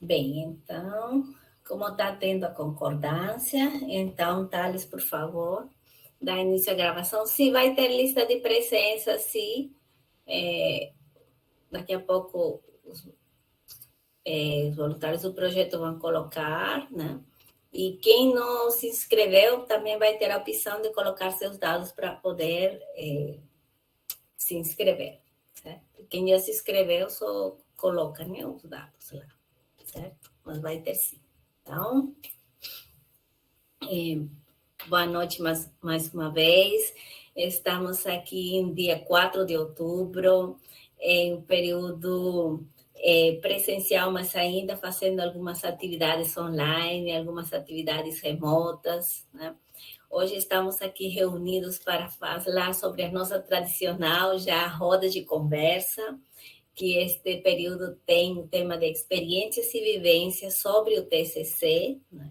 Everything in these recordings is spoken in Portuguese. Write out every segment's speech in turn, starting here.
Bem, então, como está tendo a concordância, então, Thales, por favor, dá início à gravação. Se vai ter lista de presença, sim. Daqui a pouco os voluntários do projeto vão colocar, né? E quem não se inscreveu também vai ter a opção de colocar seus dados para poder se inscrever, certo? Quem já se inscreveu só coloca, né, os dados lá, certo? Mas vai ter sim. Então, boa noite mais uma vez. Estamos aqui em dia 4 de outubro, em um período presencial, mas ainda fazendo algumas atividades online, algumas atividades remotas, né? Hoje estamos aqui reunidos para falar sobre a nossa tradicional já roda de conversa, que este período tem o tema de experiências e vivências sobre o TCC, né?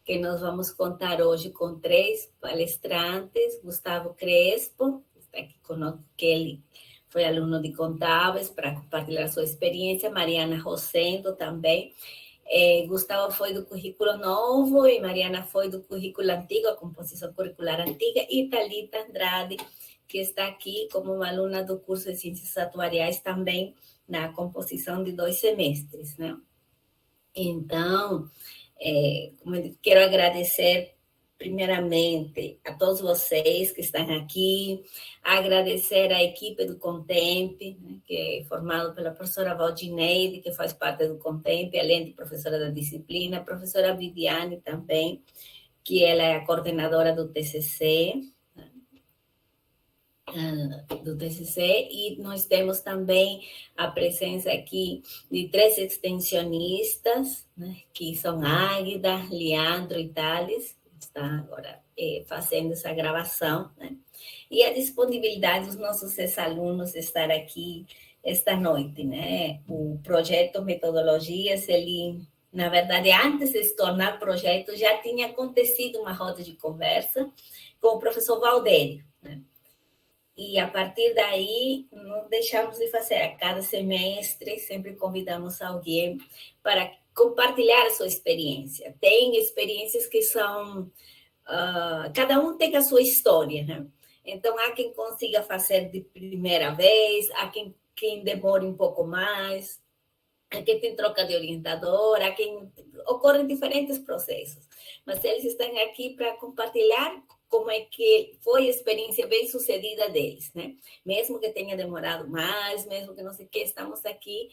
Que nós vamos contar hoje com 3 palestrantes: Gustavo Crespo, que está aqui conosco, que ele foi aluno de Contábeis, para compartilhar sua experiência, Mariana Rosendo também. Gustavo foi do currículo novo e Mariana foi do currículo antigo, a composição curricular antiga, e Thalita Andrade, que está aqui como uma aluna do curso de Ciências Atuariais também na composição de 2 semestres, né? Então, quero agradecer primeiramente a todos vocês que estão aqui, agradecer à equipe do Contemp, né, que é formado pela professora Valdineide, que faz parte do Contemp, além de professora da disciplina, a professora Viviane também, que ela é a coordenadora do TCC, e nós temos também a presença aqui de 3 extensionistas, né, que são Águida, Leandro e Thales, que estão agora fazendo essa gravação, né, e a disponibilidade dos nossos ex-alunos estar aqui esta noite, né. O projeto Metodologias, ele, na verdade, antes de se tornar projeto, já tinha acontecido uma roda de conversa com o professor Valdério, né. E a partir daí, não deixamos de fazer. A cada semestre, sempre convidamos alguém para compartilhar a sua experiência. Tem experiências que são... cada um tem a sua história, né? Então, há quem consiga fazer de primeira vez, há quem demore um pouco mais, há quem tem troca de orientador, há quem... Ocorrem diferentes processos. Mas eles estão aqui para compartilhar como é que foi a experiência bem sucedida deles, né? Mesmo que tenha demorado mais, mesmo que não sei o que, estamos aqui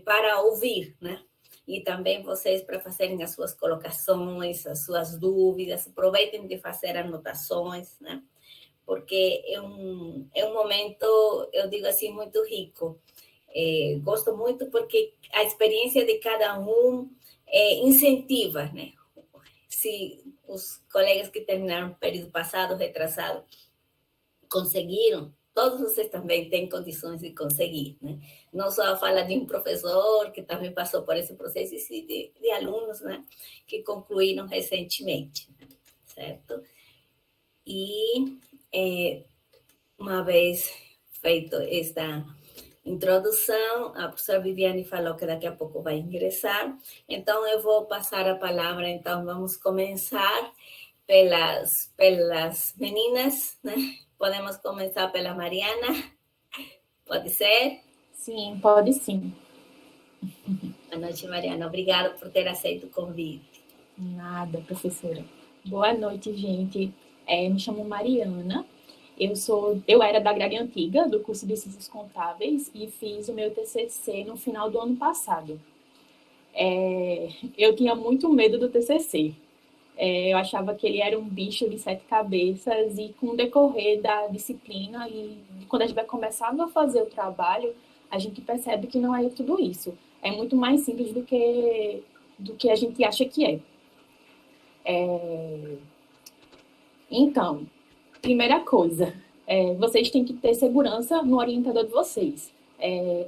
para ouvir, né? E também vocês para fazerem as suas colocações, as suas dúvidas, aproveitem de fazer anotações, né? Porque é um momento, eu digo assim, muito rico. Gosto muito porque a experiência de cada um incentiva, né? Se os colegas que terminaram o período passado, retrasado, conseguiram, todos vocês também têm condições de conseguir, né? Não só a fala de um professor que também passou por esse processo, e sim de alunos, né, que concluíram recentemente, certo? E uma vez feito esta introdução, a professora Viviane falou que daqui a pouco vai ingressar, então eu vou passar a palavra, então vamos começar pelas meninas, né? Podemos começar pela Mariana, pode ser? Sim, pode sim. Boa noite, Mariana, obrigada por ter aceito o convite. Nada, professora. Boa noite, gente. Me chamo Mariana. Eu era da grade antiga, do curso de Ciências Contábeis, e fiz o meu TCC no final do ano passado. Eu tinha muito medo do TCC. Eu achava que ele era um bicho de 7 cabeças, e com o decorrer da disciplina e quando a gente vai começando a fazer o trabalho, a gente percebe que não é tudo isso. É muito mais simples do que a gente acha que é. Então, primeira coisa, vocês têm que ter segurança no orientador de vocês.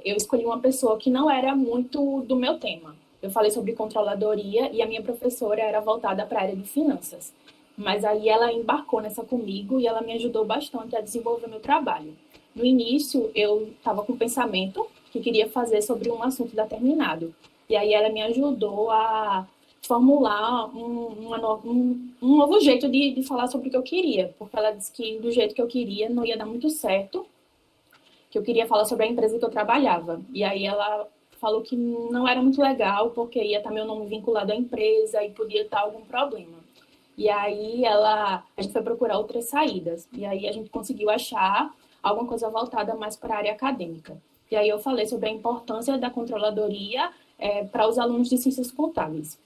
Eu escolhi uma pessoa que não era muito do meu tema. Eu falei sobre controladoria e a minha professora era voltada para a área de finanças. Mas aí ela embarcou nessa comigo e ela me ajudou bastante a desenvolver meu trabalho. No início, eu estava com o pensamento que queria fazer sobre um assunto determinado. E aí ela me ajudou a formular um novo jeito de falar sobre o que eu queria, porque ela disse que do jeito que eu queria não ia dar muito certo, que eu queria falar sobre a empresa que eu trabalhava. E aí ela falou que não era muito legal, porque ia estar meu nome vinculado à empresa e podia estar algum problema. E aí a gente foi procurar outras saídas. E aí a gente conseguiu achar alguma coisa voltada mais para a área acadêmica. E aí eu falei sobre a importância da controladoria para os alunos de ciências contábeis.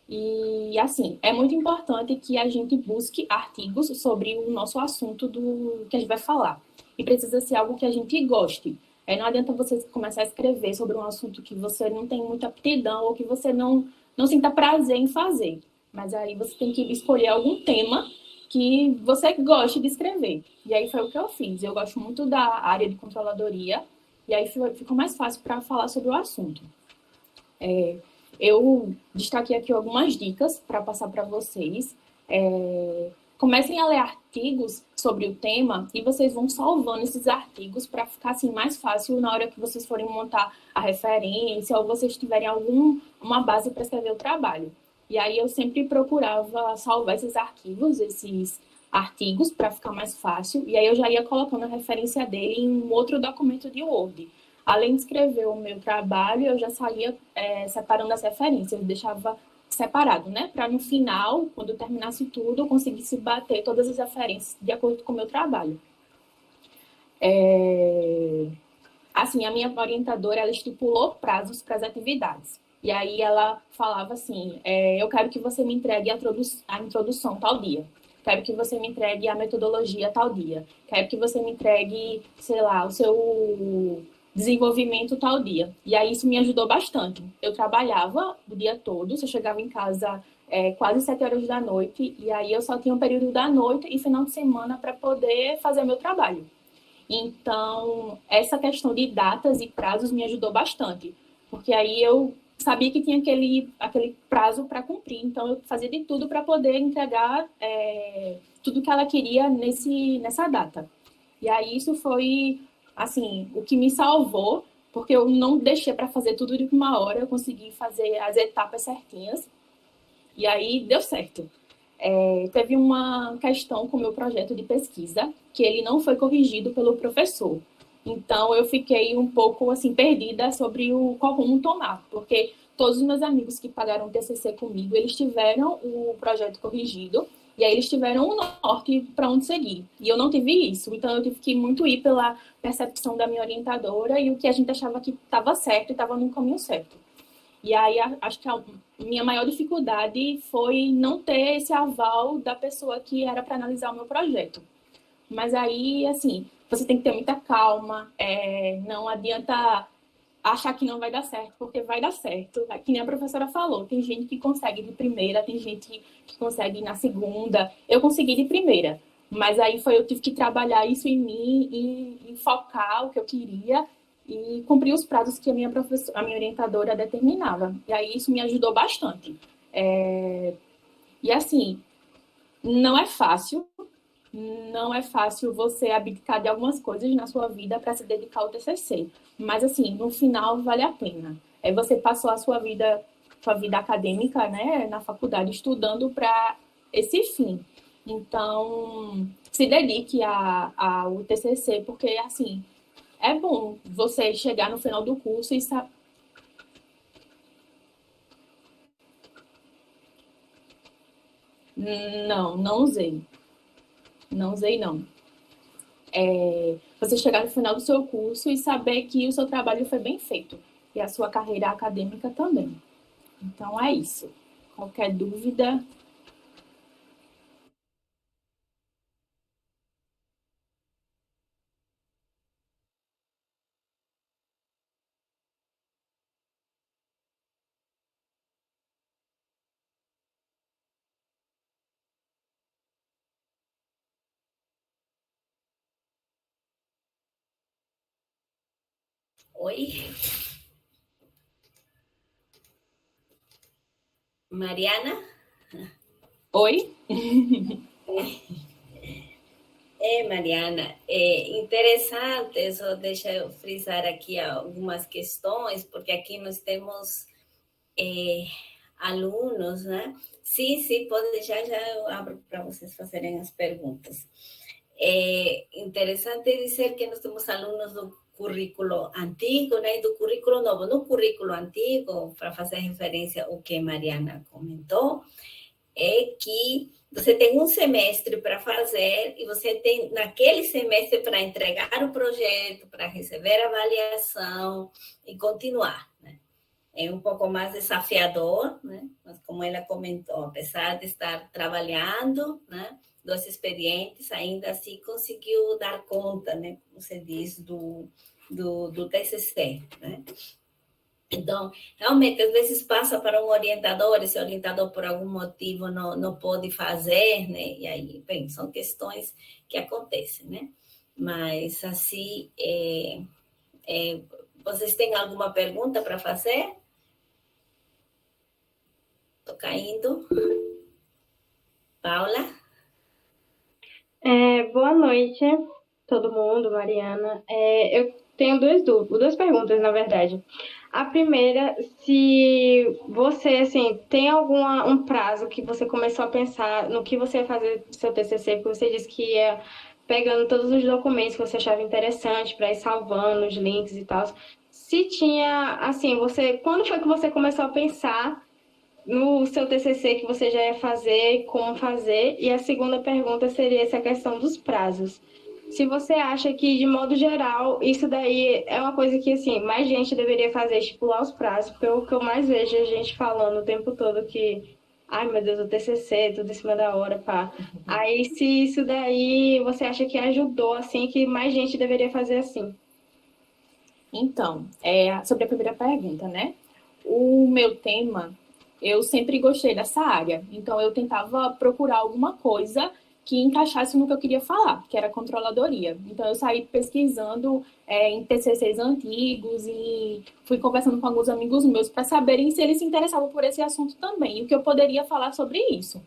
E, assim, é muito importante que a gente busque artigos sobre o nosso assunto do que a gente vai falar. E precisa ser algo que a gente goste. Não adianta você começar a escrever sobre um assunto que você não tem muita aptidão ou que você não sinta prazer em fazer. Mas aí você tem que escolher algum tema que você goste de escrever. E aí foi o que eu fiz. Eu gosto muito da área de controladoria. E aí ficou mais fácil para falar sobre o assunto. Eu destaquei aqui algumas dicas para passar para vocês. Comecem a ler artigos sobre o tema e vocês vão salvando esses artigos para ficar assim mais fácil na hora que vocês forem montar a referência ou vocês tiverem uma base para escrever o trabalho. E aí eu sempre procurava salvar esses artigos para ficar mais fácil, e aí eu já ia colocando a referência dele em um outro documento de Word. Além de escrever o meu trabalho, eu já saía separando as referências, eu deixava separado, né? Para no final, quando eu terminasse tudo, eu conseguisse bater todas as referências de acordo com o meu trabalho. Assim, a minha orientadora, ela estipulou prazos para as atividades. E aí ela falava assim, eu quero que você me entregue a introdução tal dia. Quero que você me entregue a metodologia tal dia. Quero que você me entregue, sei lá, o seu desenvolvimento tal dia. E aí isso me ajudou bastante. Eu trabalhava o dia todo, eu chegava em casa quase 7 horas da noite, e aí eu só tinha um período da noite e final de semana para poder fazer meu trabalho. Então, essa questão de datas e prazos me ajudou bastante, porque aí eu sabia que tinha aquele prazo para cumprir, então eu fazia de tudo para poder entregar tudo que ela queria nessa data. E aí isso foi, assim, o que me salvou, porque eu não deixei para fazer tudo de uma hora, eu consegui fazer as etapas certinhas, e aí deu certo. Teve uma questão com o meu projeto de pesquisa, que ele não foi corrigido pelo professor. Então, eu fiquei um pouco, assim, perdida sobre qual rumo tomar, porque todos os meus amigos que pagaram o TCC comigo, eles tiveram o projeto corrigido, e aí eles tiveram um norte para onde seguir. E eu não tive isso, então eu tive que muito ir pela percepção da minha orientadora e o que a gente achava que estava certo e estava no caminho certo. E aí, acho que a minha maior dificuldade foi não ter esse aval da pessoa que era para analisar o meu projeto. Mas aí, assim, você tem que ter muita calma, não adianta achar que não vai dar certo, porque vai dar certo. Que nem a professora falou, tem gente que consegue de primeira, tem gente que consegue na segunda. Eu consegui de primeira, mas aí eu tive que trabalhar isso em mim e focar o que eu queria e cumprir os prazos que a minha orientadora determinava. E aí isso me ajudou bastante. E assim, não é fácil, não é fácil você abdicar de algumas coisas na sua vida para se dedicar ao TCC. Mas, assim, no final vale a pena. Você passou a sua vida acadêmica, né, na faculdade, estudando para esse fim. Então, se dedique ao TCC, porque, assim, é bom você chegar no final do curso e saber. Não, não usei. Não usei, não. Você chegar no final do seu curso e saber que o seu trabalho foi bem feito. E a sua carreira acadêmica também. Então, é isso. Qualquer dúvida. Oi, Mariana? Oi? Mariana, é interessante, só deixa eu frisar aqui algumas questões, porque aqui nós temos alunos, né? Sim, pode, já eu abro para vocês fazerem as perguntas. É interessante dizer que nós temos alunos do currículo antigo, né, e do currículo novo. No currículo antigo, para fazer referência ao que Mariana comentou, é que você tem um semestre para fazer e você tem naquele semestre para entregar o projeto, para receber a avaliação e continuar, né? É um pouco mais desafiador, né? Mas como ela comentou, apesar de estar trabalhando, né, 2 expedientes, ainda assim conseguiu dar conta, né, como se diz, do TCC, né? Então, realmente, às vezes passa para um orientador, esse orientador por algum motivo não pode fazer, né? E aí, bem, são questões que acontecem, né? Mas, assim, vocês têm alguma pergunta para fazer? Estou caindo. Paula? Boa noite, todo mundo, Mariana. Eu tenho duas perguntas, na verdade. A primeira, se você, assim, tem um prazo que você começou a pensar no que você ia fazer do seu TCC, porque você disse que ia pegando todos os documentos que você achava interessante para ir salvando os links e tal. Se tinha, assim, quando foi que você começou a pensar no seu TCC que você já ia fazer, como fazer? E a segunda pergunta seria essa questão dos prazos. Se você acha que, de modo geral, isso daí é uma coisa que, assim, mais gente deveria fazer, estipular os prazos, porque o que eu mais vejo é a gente falando o tempo todo que, ai, meu Deus, o TCC, tudo em cima da hora, pá. Aí, se isso daí você acha que ajudou, assim, que mais gente deveria fazer assim? Então, sobre a primeira pergunta, né? O meu tema, eu sempre gostei dessa área, então eu tentava procurar alguma coisa que encaixasse no que eu queria falar, que era controladoria. Então eu saí pesquisando em TCCs antigos e fui conversando com alguns amigos meus para saberem se eles se interessavam por esse assunto também, e o que eu poderia falar sobre isso.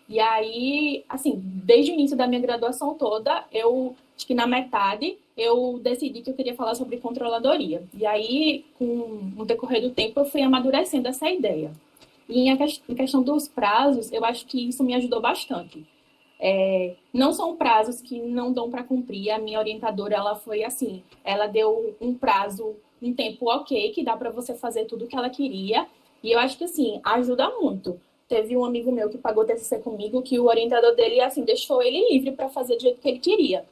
E aí, assim, desde o início da minha graduação toda, acho que na metade, eu decidi que eu queria falar sobre controladoria. E aí, com o decorrer do tempo, eu fui amadurecendo essa ideia. E em questão dos prazos, eu acho que isso me ajudou bastante. Não são prazos que não dão para cumprir. A minha orientadora, ela foi assim, ela deu um prazo, um tempo ok, que dá para você fazer tudo o que ela queria. E eu acho que, assim, ajuda muito. Teve um amigo meu que pagou TCC comigo, que o orientador dele, assim, deixou ele livre para fazer do jeito que ele queria.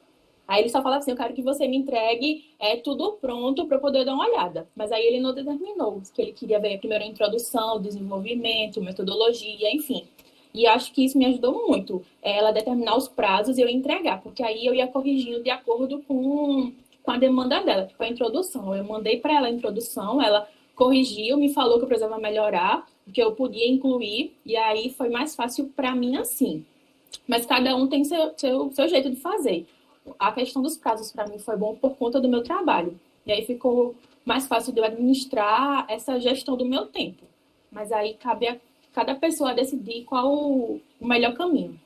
Aí ele só fala assim, eu quero que você me entregue tudo pronto para eu poder dar uma olhada. Mas aí ele não determinou que ele queria ver primeiro a introdução, desenvolvimento, metodologia, enfim. E acho que isso me ajudou muito, ela determinar os prazos e eu entregar, porque aí eu ia corrigindo de acordo com a demanda dela, tipo a introdução. Eu mandei para ela a introdução, ela corrigiu, me falou que eu precisava melhorar, que eu podia incluir, e aí foi mais fácil para mim assim. Mas cada um tem seu jeito de fazer. A questão dos prazos para mim foi bom por conta do meu trabalho. E aí ficou mais fácil de eu administrar essa gestão do meu tempo. Mas aí cabe a cada pessoa decidir qual o melhor caminho.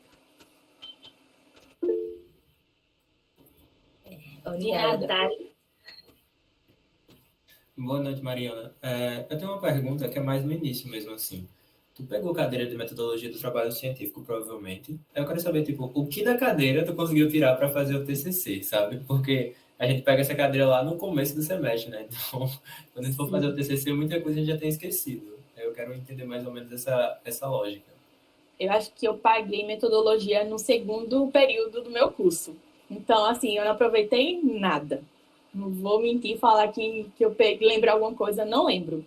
Obrigada, Thali. Boa noite, Mariana. Eu tenho uma pergunta que é mais no início mesmo, assim. Tu pegou cadeira de metodologia do trabalho científico, provavelmente. Eu quero saber, tipo, o que da cadeira tu conseguiu tirar para fazer o TCC, sabe? Porque a gente pega essa cadeira lá no começo do semestre, né? Então, quando a gente for fazer o TCC, muita coisa a gente já tem esquecido. Eu quero entender mais ou menos essa lógica. Eu acho que eu paguei metodologia no segundo período do meu curso. Então, assim, eu não aproveitei nada. Não vou mentir e falar que eu lembro alguma coisa, não lembro.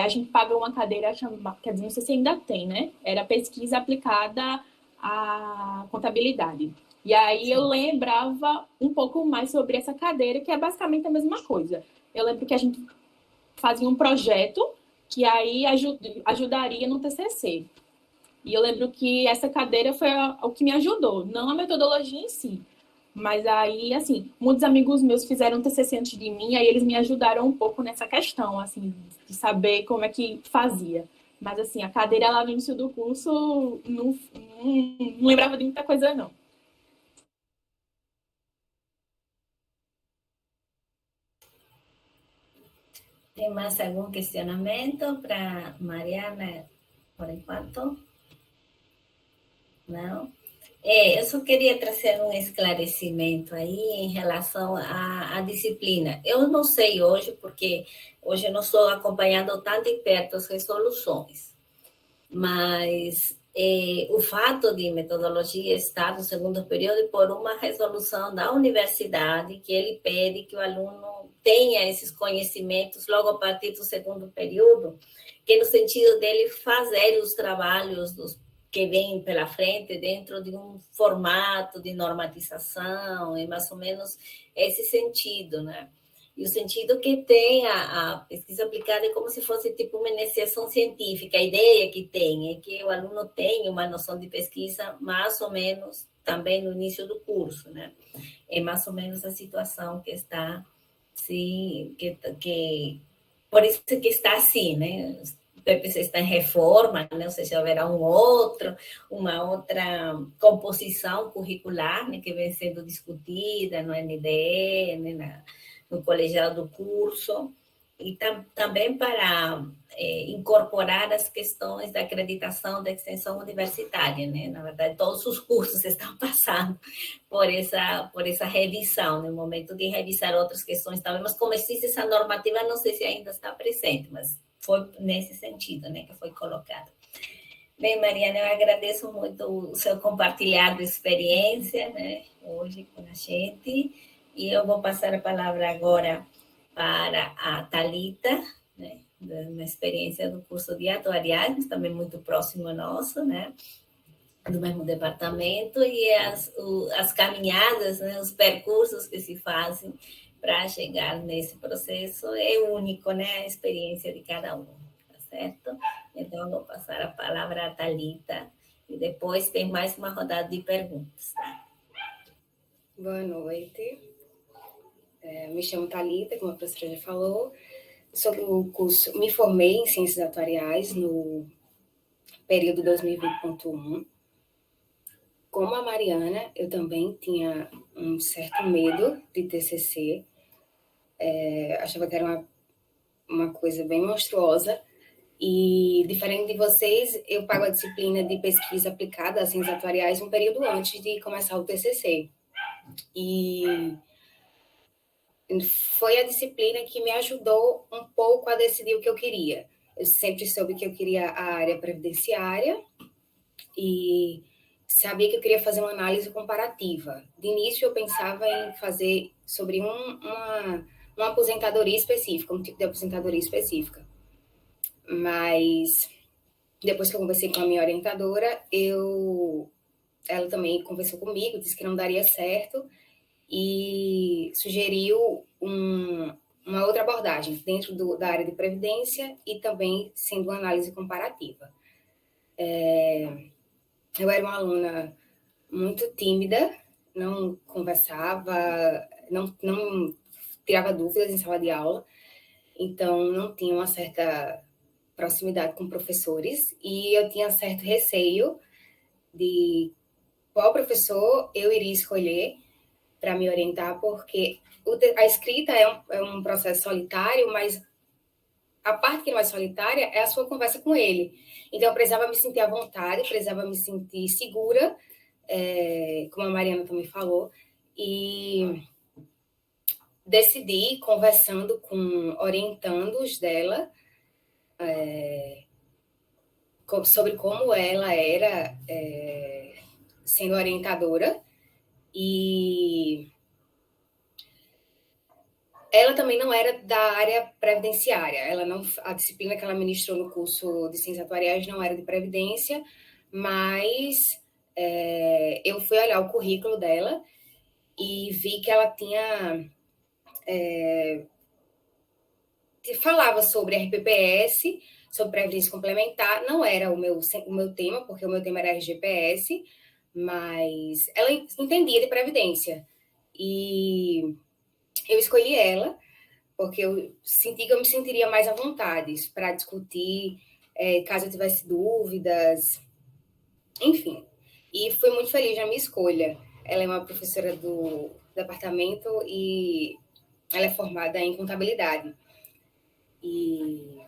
A gente pagou uma cadeira chamada, quer dizer, não sei se ainda tem, né? Era pesquisa aplicada à contabilidade. E aí eu lembrava um pouco mais sobre essa cadeira, que é basicamente a mesma coisa. Eu lembro que a gente fazia um projeto que aí ajudaria no TCC. E eu lembro que essa cadeira foi o que me ajudou, não a metodologia em si. Mas aí, assim, muitos amigos meus fizeram TCC antes de mim, aí eles me ajudaram um pouco nessa questão, assim, de saber como é que fazia. Mas, assim, a cadeira lá no início do curso, não lembrava de muita coisa, não. Tem mais algum questionamento para Mariana, por enquanto? Não? Eu só queria trazer um esclarecimento aí em relação à disciplina. Eu não sei hoje, porque hoje eu não estou acompanhando tão de perto as resoluções, mas o fato de metodologia estar no segundo período e por uma resolução da universidade que ele pede que o aluno tenha esses conhecimentos logo a partir do segundo período, que no sentido dele fazer os trabalhos que vêm pela frente dentro de um formato de normatização, é mais ou menos esse sentido, né? E o sentido que tem a pesquisa aplicada é como se fosse tipo uma iniciação científica. A ideia que tem é que o aluno tenha uma noção de pesquisa mais ou menos também no início do curso, né? É mais ou menos a situação que está, sim, por isso que está assim, né? O PPC está em reforma, né? Ou seja, haverá uma outra composição curricular, né? Que vem sendo discutida no NDE, né? No colegiado do curso, e também para incorporar as questões da acreditação da extensão universitária, né? Na verdade, todos os cursos estão passando por essa revisão, no momento de revisar outras questões também, mas como existe essa normativa, não sei se ainda está presente, mas foi nesse sentido, né, que foi colocado. Bem, Mariana, eu agradeço muito o seu compartilhar de experiência, né, hoje com a gente, e eu vou passar a palavra agora para a Thalita, né, na experiência do curso de atuariais, também muito próximo nosso, né, do mesmo departamento, e as caminhadas, né, os percursos que se fazem para chegar nesse processo é único, né, a experiência de cada um, tá certo? Então, vou passar a palavra à Thalita, e depois tem mais uma rodada de perguntas. Tá? Boa noite. Me chamo Thalita, como a professora já falou. Sobre o curso, me formei em Ciências Atuariais no período 2020.1. Como a Mariana, eu também tinha um certo medo de TCC. Achava que era uma coisa bem monstruosa. E, diferente de vocês, eu pago a disciplina de pesquisa aplicada a ciências atuariais um período antes de começar o TCC. E foi a disciplina que me ajudou um pouco a decidir o que eu queria. Eu sempre soube que eu queria a área previdenciária e sabia que eu queria fazer uma análise comparativa. De início, eu pensava em fazer sobre uma aposentadoria específica, um tipo de aposentadoria específica. Mas, depois que eu conversei com a minha orientadora, ela também conversou comigo, disse que não daria certo e sugeriu uma outra abordagem dentro da área de previdência e também sendo uma análise comparativa. Eu era uma aluna muito tímida, não conversava, não tirava dúvidas em sala de aula, então não tinha uma certa proximidade com professores e eu tinha certo receio de qual professor eu iria escolher para me orientar, porque a escrita é um processo solitário, mas a parte que não é solitária é a sua conversa com ele. Então, eu precisava me sentir à vontade, precisava me sentir segura, como a Mariana também falou, e decidi, conversando com orientandos dela, sobre como ela era sendo orientadora, e ela também não era da área previdenciária. A disciplina que ela ministrou no curso de Ciências Atuariais não era de previdência, mas eu fui olhar o currículo dela e vi que ela tinha falava sobre RPPS, sobre previdência complementar. Não era o meu tema, porque o meu tema era RGPS, mas ela entendia de previdência. E eu escolhi ela porque eu senti que eu me sentiria mais à vontade para discutir, caso eu tivesse dúvidas, enfim. E fui muito feliz na minha escolha. Ela é uma professora do departamento e ela é formada em contabilidade. E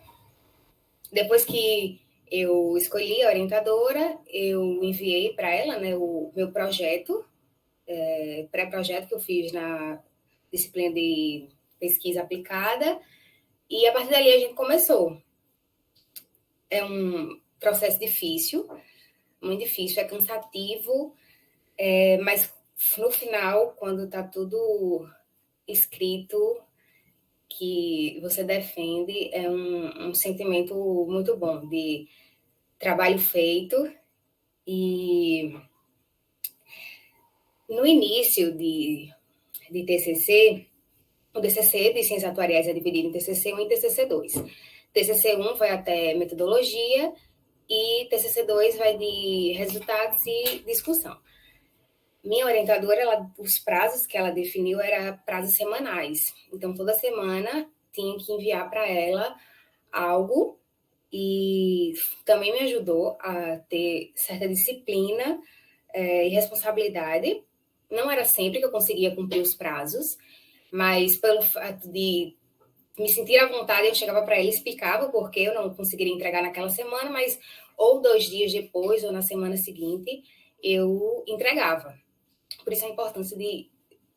depois que eu escolhi a orientadora, eu enviei para ela, né, o meu projeto, pré-projeto que eu fiz na disciplina de pesquisa aplicada, e a partir dali a gente começou. É um processo difícil, muito difícil, é cansativo, mas no final, quando está tudo escrito, que você defende, é um sentimento muito bom de trabalho feito. E no início de TCC, o TCC de Ciências Atuariais é dividido em TCC 1 e TCC 2. TCC 1 vai até metodologia e TCC 2 vai de resultados e discussão. Minha orientadora, os prazos que ela definiu eram prazos semanais. Então, toda semana tinha que enviar para ela algo e também me ajudou a ter certa disciplina e responsabilidade. Não era sempre que eu conseguia cumprir os prazos, mas pelo fato de me sentir à vontade, eu chegava para ela e explicava porque eu não conseguiria entregar naquela semana, mas ou 2 dias depois ou na semana seguinte eu entregava. Por isso a importância de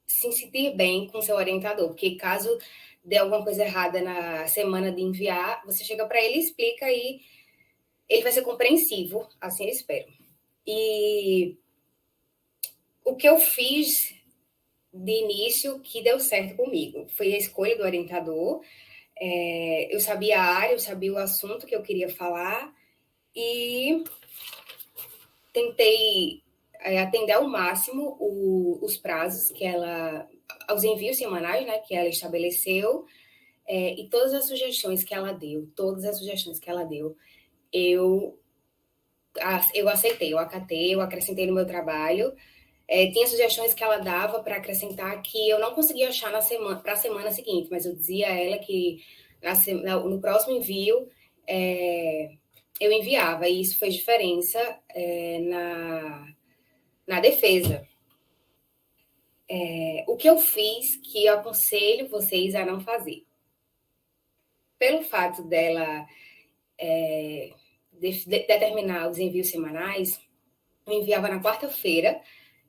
se sentir bem com seu orientador, porque caso dê alguma coisa errada na semana de enviar, você chega para ele e explica e ele vai ser compreensivo, assim eu espero. E o que eu fiz de início que deu certo comigo foi a escolha do orientador. Eu sabia a área, eu sabia o assunto que eu queria falar e tentei atender ao máximo os prazos que ela, os envios semanais, né, que ela estabeleceu, e todas as sugestões que ela deu, eu aceitei, eu acatei, eu acrescentei no meu trabalho. Tinha sugestões que ela dava para acrescentar que eu não conseguia achar para a semana seguinte, mas eu dizia a ela que no próximo envio eu enviava, e isso fez diferença na defesa. O que eu fiz, que eu aconselho vocês a não fazer. Pelo fato dela determinar os envios semanais, eu enviava na quarta-feira,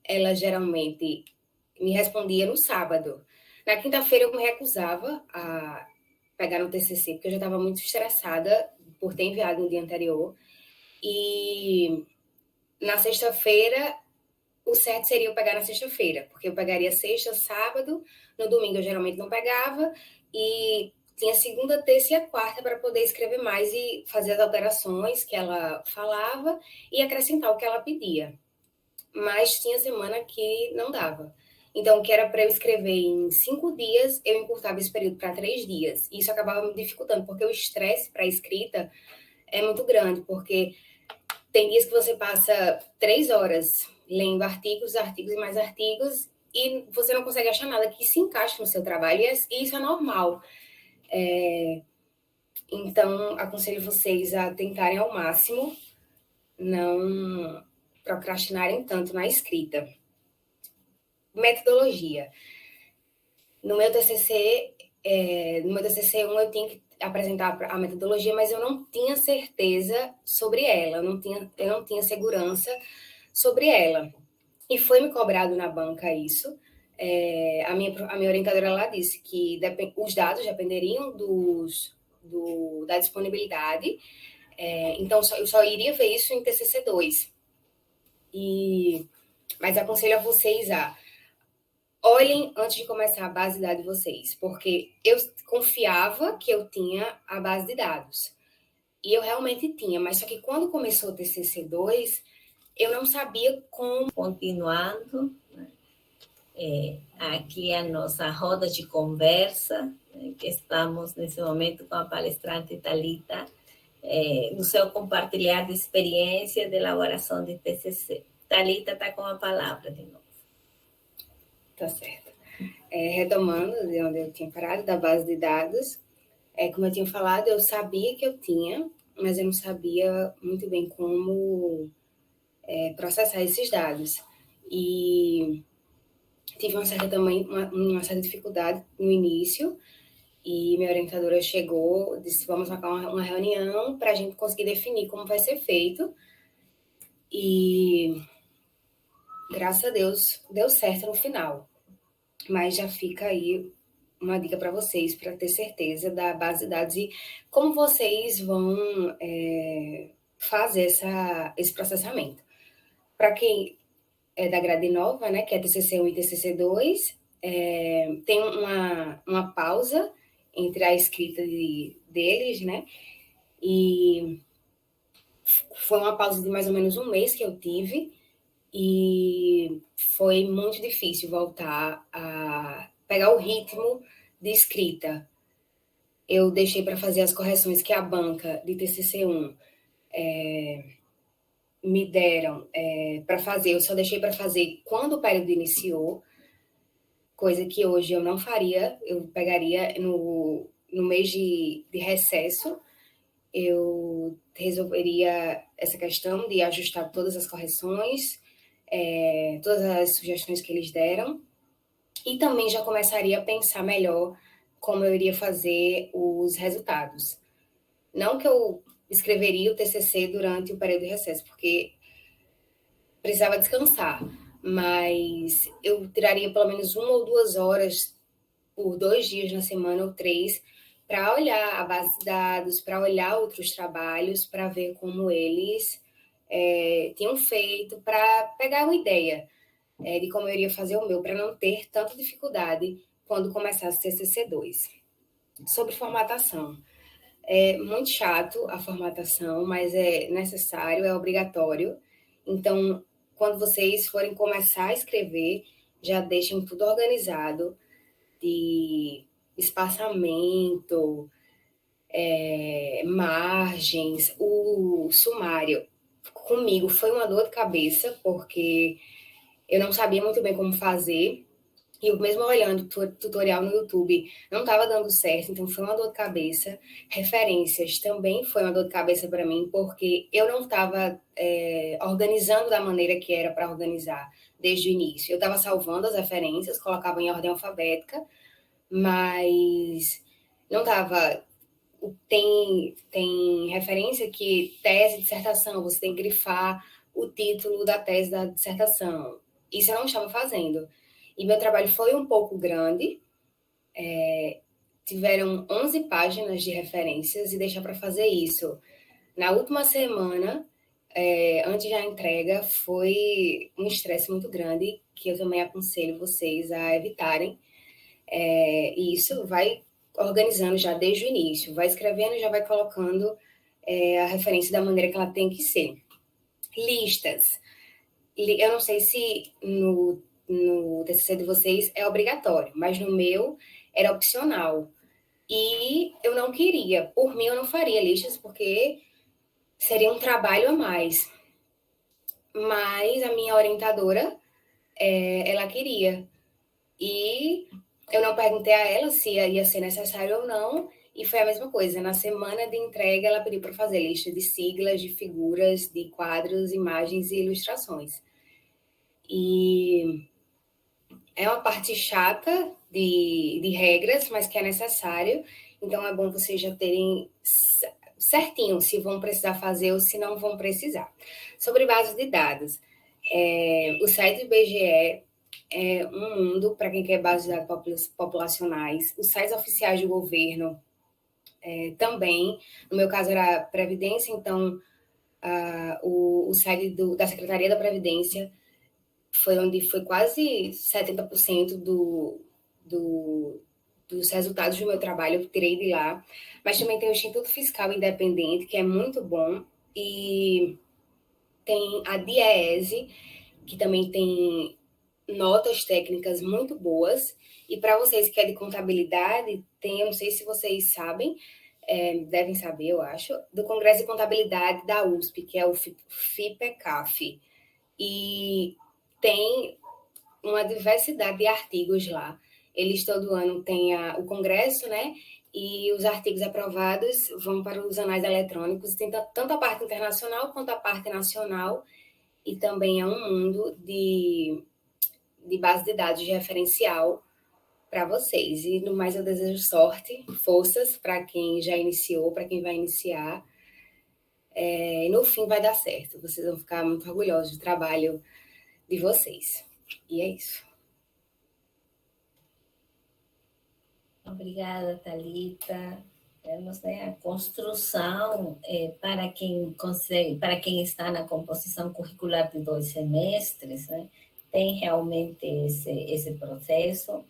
ela geralmente me respondia no sábado. Na quinta-feira eu me recusava a pegar no TCC, porque eu já estava muito estressada por ter enviado no dia anterior. E na sexta-feira, o certo seria eu pegar na sexta-feira, porque eu pegaria sexta, sábado, no domingo eu geralmente não pegava, e tinha segunda, terça e a quarta para poder escrever mais e fazer as alterações que ela falava e acrescentar o que ela pedia. Mas tinha semana que não dava. Então, o que era para eu escrever em 5 dias, eu encurtava esse período para 3 dias. E isso acabava me dificultando, porque o estresse para a escrita é muito grande, porque tem dias que você passa 3 horas lendo artigos e mais artigos, e você não consegue achar nada que se encaixe no seu trabalho, e isso é normal. Então, aconselho vocês a tentarem ao máximo não procrastinarem tanto na escrita. Metodologia. No meu TCC 1, eu tinha que apresentar a metodologia, mas eu não tinha certeza sobre ela, eu não tinha segurança sobre ela. E foi me cobrado na banca isso. A minha orientadora ela disse que os dados dependeriam da disponibilidade, então eu só iria ver isso em TCC 2. Mas aconselho a vocês a olhem antes de começar a base de dados de vocês, porque eu confiava que eu tinha a base de dados. E eu realmente tinha, mas só que quando começou o TCC 2, eu não sabia como. Continuando, aqui a nossa roda de conversa, que estamos nesse momento com a palestrante Thalita, no seu compartilhar de experiência de elaboração de TCC. Thalita está com a palavra de novo. Tá certo. Retomando de onde eu tinha parado, da base de dados, como eu tinha falado, eu sabia que eu tinha, mas eu não sabia muito bem como processar esses dados. E tive uma certa dificuldade no início, E minha orientadora chegou, disse, vamos marcar uma reunião para a gente conseguir definir como vai ser feito. E, graças a Deus, deu certo no final. Mas já fica aí uma dica para vocês, para ter certeza da base de dados e como vocês vão fazer esse processamento. Para quem é da grade nova, né, que é TCC1 e TCC2, tem uma pausa entre a escrita deles, né, e foi uma pausa de mais ou menos um mês que eu tive, e foi muito difícil voltar a pegar o ritmo de escrita. Eu deixei para fazer as correções que a banca de TCC1 me deram para fazer. Eu só deixei para fazer quando o período iniciou, coisa que hoje eu não faria. Eu pegaria no mês de recesso, eu resolveria essa questão de ajustar todas as correções, todas as sugestões que eles deram, e também já começaria a pensar melhor como eu iria fazer os resultados. Não que eu escreveria o TCC durante o período de recesso, porque precisava descansar, mas eu tiraria pelo menos 1 ou 2 horas por 2 dias na semana ou 3 para olhar a base de dados, para olhar outros trabalhos, para ver como eles tinham feito, para pegar uma ideia de como eu iria fazer o meu, para não ter tanta dificuldade quando começasse o TCC2. Sobre formatação. É muito chato a formatação, mas é necessário, é obrigatório. Então, quando vocês forem começar a escrever, já deixem tudo organizado, de espaçamento, margens, o sumário. Comigo foi uma dor de cabeça, porque eu não sabia muito bem como fazer, e eu mesmo olhando tutorial no YouTube, não estava dando certo, então foi uma dor de cabeça. Referências também foi uma dor de cabeça para mim, porque eu não estava organizando da maneira que era para organizar desde o início. Eu estava salvando as referências, colocava em ordem alfabética, mas não estava... Tem referência que tese, dissertação, você tem que grifar o título da tese da dissertação. Isso eu não estava fazendo. E meu trabalho foi um pouco grande, tiveram 11 páginas de referências e deixar para fazer isso. Na última semana, antes da entrega, foi um estresse muito grande, que eu também aconselho vocês a evitarem. E isso vai organizando já desde o início, vai escrevendo e já vai colocando a referência da maneira que ela tem que ser. Listas. Eu não sei se no TCC de vocês é obrigatório, mas no meu era opcional. E eu não queria. Por mim, eu não faria listas, porque seria um trabalho a mais. Mas a minha orientadora, ela queria. E eu não perguntei a ela se ia ser necessário ou não, e foi a mesma coisa. Na semana de entrega, ela pediu para fazer lista de siglas, de figuras, de quadros, imagens e ilustrações. E é uma parte chata de regras, mas que é necessário. Então, é bom vocês já terem certinho se vão precisar fazer ou se não vão precisar. Sobre base de dados, o site do IBGE é um mundo para quem quer bases de dados populacionais. Os sites oficiais do governo também. No meu caso, era Previdência, então o site da Secretaria da Previdência foi onde foi quase 70% dos resultados do meu trabalho, eu tirei de lá. Mas também tem o Instituto Fiscal Independente, que é muito bom, e tem a DIEESE, que também tem notas técnicas muito boas. E para vocês que é de contabilidade, eu não sei se vocês sabem, devem saber, eu acho, do Congresso de Contabilidade da USP, que é o FIPECAF. E tem uma diversidade de artigos lá. Eles todo ano têm o congresso, né? E os artigos aprovados vão para os anais eletrônicos. Tem tanto a parte internacional quanto a parte nacional. E também é um mundo de base de dados de referencial para vocês. E no mais eu desejo sorte, forças para quem já iniciou, para quem vai iniciar. E no fim vai dar certo. Vocês vão ficar muito orgulhosos do trabalho de vocês. E é isso. Obrigada, Thalita. Temos, né, a construção para quem consegue, para quem está na composição curricular de 2 semestres, né, tem realmente esse processo.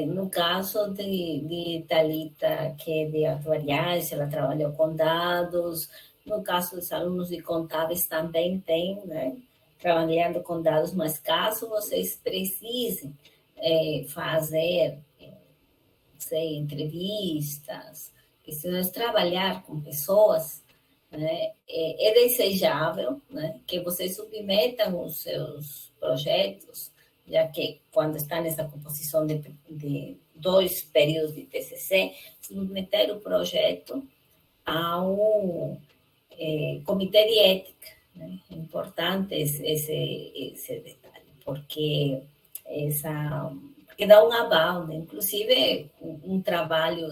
No caso de Thalita, que é de atuariais, ela trabalhou com dados. No caso dos alunos de contábeis também tem, né, trabalhando com dados, mas caso vocês precisem fazer, sei, entrevistas, precisam trabalhar com pessoas, né, é desejável, né, que vocês submetam os seus projetos, já que quando está nessa composição de 2 períodos de TCC, submeter o projeto ao comitê de ética, né? É importante esse detalhe, porque dá um aval, né? Inclusive um trabalho,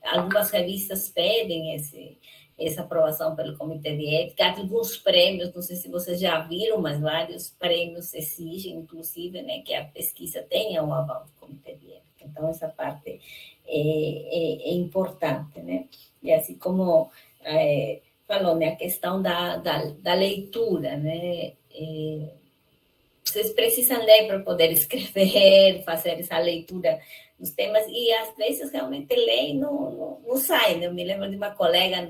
algumas revistas pedem essa aprovação pelo comitê de ética, alguns prêmios, não sei se vocês já viram, mas vários prêmios exigem, inclusive, né, que a pesquisa tenha um aval do comitê de ética. Então, essa parte é importante, né? E assim como falou, né, a questão da leitura, né? Vocês precisam ler para poder escrever, fazer essa leitura dos temas, e às vezes realmente ler e não sai. Eu me lembro de uma colega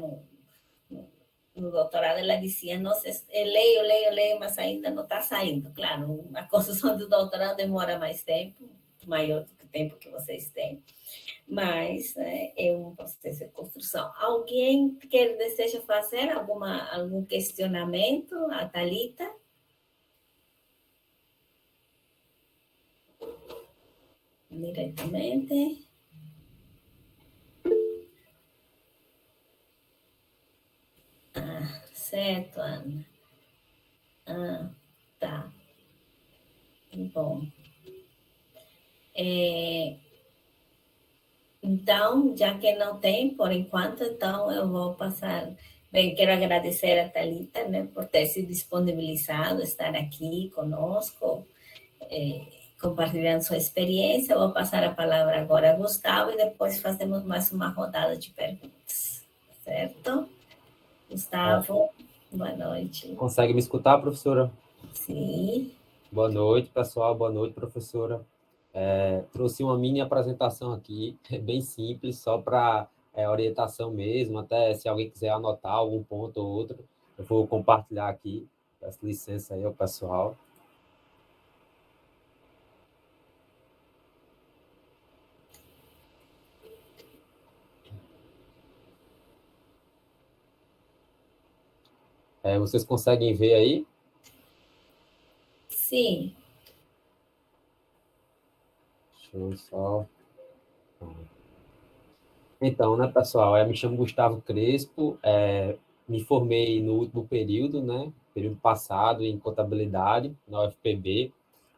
no doutorado, ela dizia, nossa, leio, mas ainda não está saindo. Claro, a construção do doutorado demora mais tempo, maior do que o tempo que vocês têm, mas é um processo de construção. Alguém deseja fazer algum questionamento? A Thalita? Diretamente. Certo, Ana. Tá. Bom. Então, já que não tem, por enquanto, então eu vou passar. Bem, quero agradecer a Thalita, né, por ter se disponibilizado, estar aqui conosco, compartilhando sua experiência. Vou passar a palavra agora a Gustavo e depois fazemos mais uma rodada de perguntas. Certo? Gustavo, boa noite. Consegue me escutar, professora? Sim. Boa noite, pessoal. Boa noite, professora. Trouxe uma mini apresentação aqui, bem simples, só para orientação mesmo, até se alguém quiser anotar algum ponto ou outro, eu vou compartilhar aqui. Peço licença aí ao pessoal. Vocês conseguem ver aí? Sim. Deixa eu só... Então, né, pessoal, eu me chamo Gustavo Crespo, me formei no último período, né, período passado, em contabilidade, na UFPB.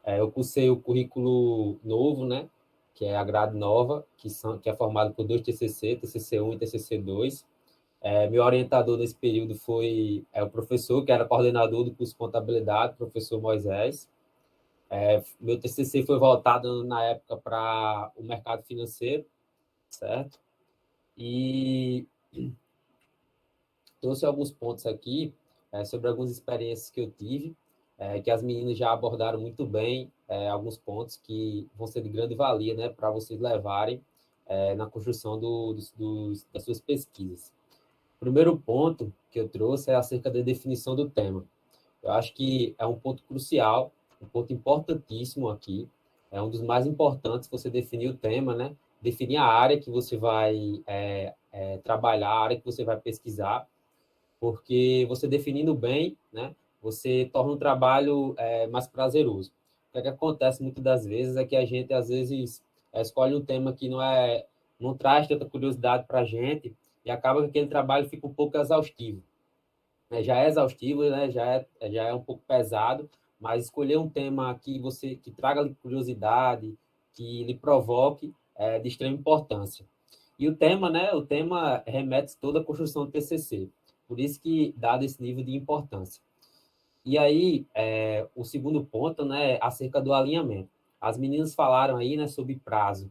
Eu cursei o currículo novo, né, que é a grade nova, que é formado por 2 TCC, TCC1 e TCC2. Meu orientador nesse período foi o professor, que era coordenador do curso de contabilidade, professor Moisés. Meu TCC foi voltado, na época, para o mercado financeiro, certo? E trouxe alguns pontos aqui sobre algumas experiências que eu tive, que as meninas já abordaram muito bem, alguns pontos que vão ser de grande valia, né, para vocês levarem na construção das suas pesquisas. O primeiro ponto que eu trouxe é acerca da definição do tema. Eu acho que é um ponto crucial, um ponto importantíssimo aqui, é um dos mais importantes você definir o tema, né? Definir a área que você vai trabalhar, a área que você vai pesquisar, porque você definindo bem, né, você torna o trabalho mais prazeroso. O que acontece muitas das vezes é que a gente, às vezes, escolhe um tema que não traz tanta curiosidade para a gente e acaba que aquele trabalho fica um pouco exaustivo. Já é exaustivo, né, já é um pouco pesado, mas escolher um tema que traga curiosidade, que lhe provoque de extrema importância. E o tema, né? O tema remete toda a construção do TCC. Por isso que, dado esse nível de importância. E aí, o segundo ponto, né, acerca do alinhamento. As meninas falaram aí, né, sobre prazo.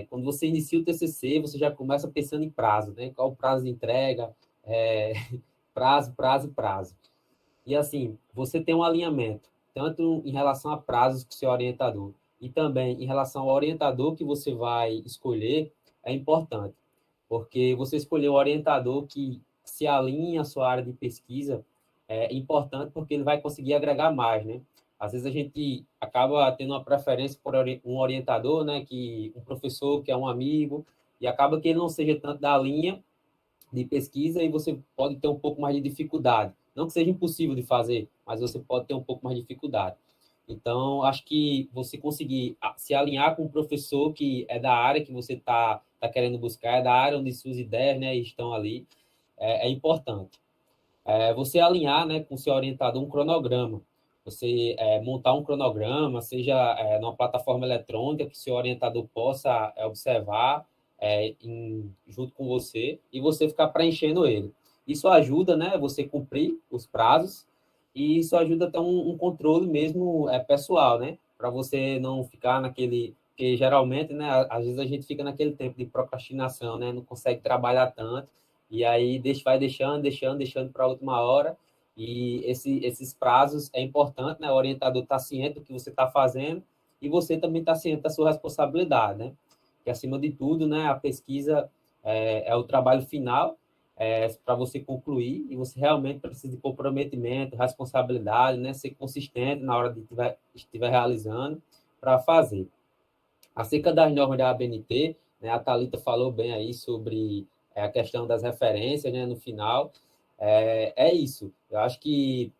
Quando você inicia o TCC, você já começa pensando em prazo, né? Qual o prazo de entrega, prazo. E assim, você tem um alinhamento, tanto em relação a prazos com o seu orientador, e também em relação ao orientador que você vai escolher, é importante, porque você escolher um orientador que se alinha à sua área de pesquisa é importante porque ele vai conseguir agregar mais, né? Às vezes a gente acaba tendo uma preferência por um orientador, né, um professor que é um amigo, e acaba que ele não seja tanto da linha de pesquisa e você pode ter um pouco mais de dificuldade. Não que seja impossível de fazer, mas você pode ter um pouco mais de dificuldade. Então, acho que você conseguir se alinhar com um professor que é da área que você tá querendo buscar, é da área onde suas ideias, né, estão ali, é importante. Você alinhar, né, com seu orientador um cronograma. Você montar um cronograma, seja numa plataforma eletrônica que seu orientador possa observar junto com você e você ficar preenchendo ele. Isso ajuda, né, você cumprir os prazos e isso ajuda a ter um controle mesmo pessoal, né, para você não ficar naquele... Porque geralmente, né, às vezes a gente fica naquele tempo de procrastinação, né, não consegue trabalhar tanto e aí vai deixando para a última hora. E esses prazos é importante, né? O orientador está ciente do que você está fazendo e você também está ciente da sua responsabilidade, né? Que, acima de tudo, né, a pesquisa é o trabalho final para você concluir e você realmente precisa de comprometimento, responsabilidade, né? Ser consistente na hora de estiver realizando para fazer. Acerca das normas da ABNT, né, a Thalita falou bem aí sobre a questão das referências, né, no final. Isso. Eu acho que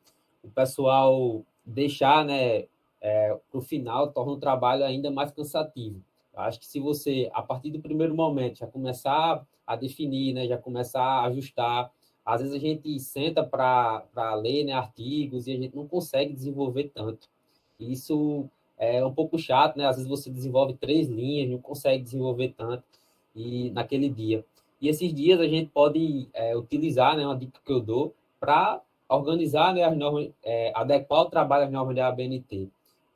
o pessoal deixar, né, para o final torna o trabalho ainda mais cansativo. Eu acho que se você, a partir do primeiro momento, já começar a definir, né, já começar a ajustar, às vezes a gente senta para ler, né, artigos e a gente não consegue desenvolver tanto. Isso é um pouco chato, né? Às vezes você desenvolve 3 linhas, não consegue desenvolver tanto e naquele dia. E esses dias a gente pode utilizar, né, uma dica que eu dou para organizar, né, as normas, adequar o trabalho às normas da ABNT.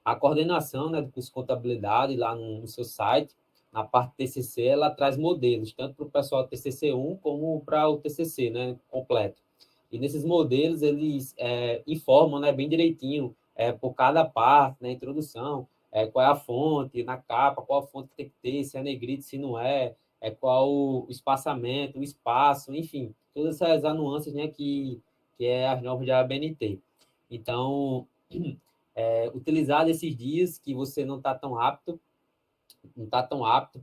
A coordenação, né, do curso de contabilidade lá no seu site, na parte TCC, ela traz modelos, tanto para o pessoal do TCC1 como para o TCC, né, completo. E nesses modelos eles informam, né, bem direitinho por cada parte, na introdução, qual é a fonte, na capa, qual a fonte que tem que ter, se é negrito, se não qual o espaçamento, o espaço, enfim, todas essas nuances, né, que é as normas da ABNT. Então, utilizar desses dias que você não está tão apto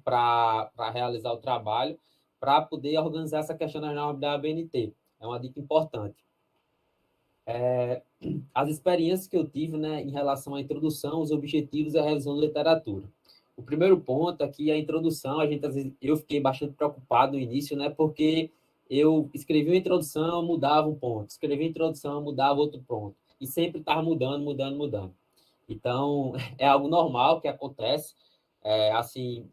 para realizar o trabalho, para poder organizar essa questão das normas da ABNT. É uma dica importante. As experiências que eu tive, né, em relação à introdução, os objetivos e a revisão da literatura. O primeiro ponto aqui é a introdução. Eu fiquei bastante preocupado no início, né, porque eu escrevi uma introdução, mudava um ponto, escrevi a introdução, mudava outro ponto, e sempre estava mudando. Então, é algo normal que acontece.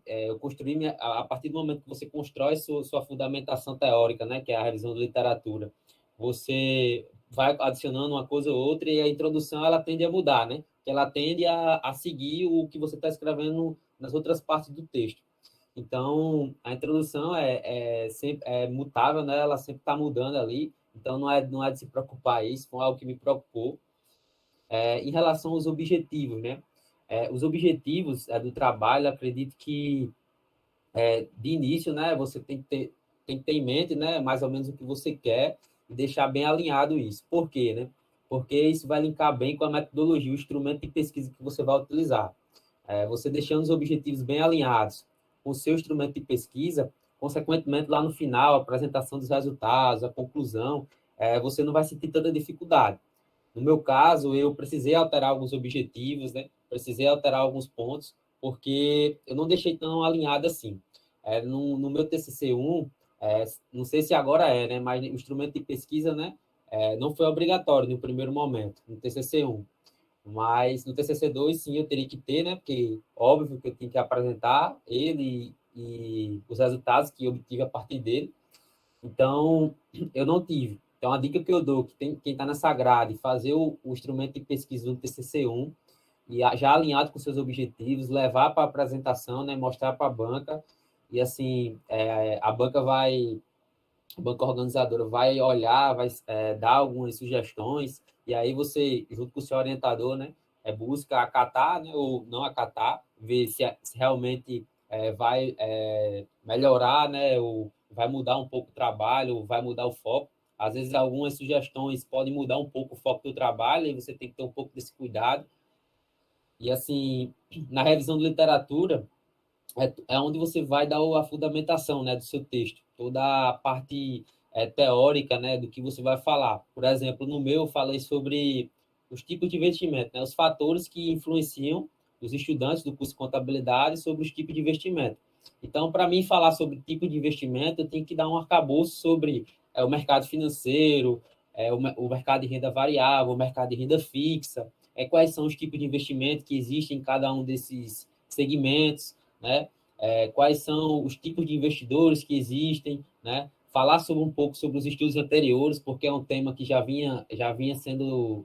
Eu construí a partir do momento que você constrói sua fundamentação teórica, né, que é a revisão da literatura, você vai adicionando uma coisa ou outra e a introdução ela tende a mudar, né? Ela tende a seguir o que você está escrevendo nas outras partes do texto. Então, a introdução sempre mutável, né? Ela sempre está mudando ali. Então, não é de se preocupar. Isso foi algo que me preocupou. Em relação aos objetivos, né? Os objetivos do trabalho, acredito que de início, né? Você tem que ter em mente, né? Mais ou menos o que você quer e deixar bem alinhado isso. Por quê, né? Porque isso vai linkar bem com a metodologia, o instrumento de pesquisa que você vai utilizar. Você deixando os objetivos bem alinhados com o seu instrumento de pesquisa, consequentemente, lá no final, a apresentação dos resultados, a conclusão, você não vai sentir tanta dificuldade. No meu caso, eu precisei alterar alguns objetivos, né? Precisei alterar alguns pontos, porque eu não deixei tão alinhado assim. No meu TCC1, não sei se agora né? Mas o instrumento de pesquisa, né? Não foi obrigatório no primeiro momento, no TCC1. Mas no TCC2, sim, eu teria que ter, né? Porque, óbvio que eu tenho que apresentar ele e os resultados que eu obtive a partir dele. Então, eu não tive. Então, a dica que eu dou, que quem está nessa grade, fazer o instrumento de pesquisa do TCC1, e já alinhado com seus objetivos, levar para a apresentação, né? Mostrar para a banca, e assim, a banca organizadora vai olhar, vai dar algumas sugestões, e aí você, junto com o seu orientador, né, busca acatar, né, ou não acatar, ver se realmente vai melhorar, né, ou vai mudar um pouco o trabalho, ou vai mudar o foco. Às vezes, algumas sugestões podem mudar um pouco o foco do trabalho, e você tem que ter um pouco desse cuidado. E, assim, na revisão de literatura, é onde você vai dar a fundamentação, né, do seu texto, toda a parte teórica, né, do que você vai falar. Por exemplo, no meu eu falei sobre os tipos de investimento, né, os fatores que influenciam os estudantes do curso de contabilidade sobre os tipos de investimento. Então, para mim falar sobre tipo de investimento, eu tenho que dar um arcabouço sobre o mercado financeiro, o mercado de renda variável, o mercado de renda fixa, quais são os tipos de investimento que existem em cada um desses segmentos, né? Quais são os tipos de investidores que existem, né? Falar sobre um pouco sobre os estudos anteriores, porque é um tema que já vinha sendo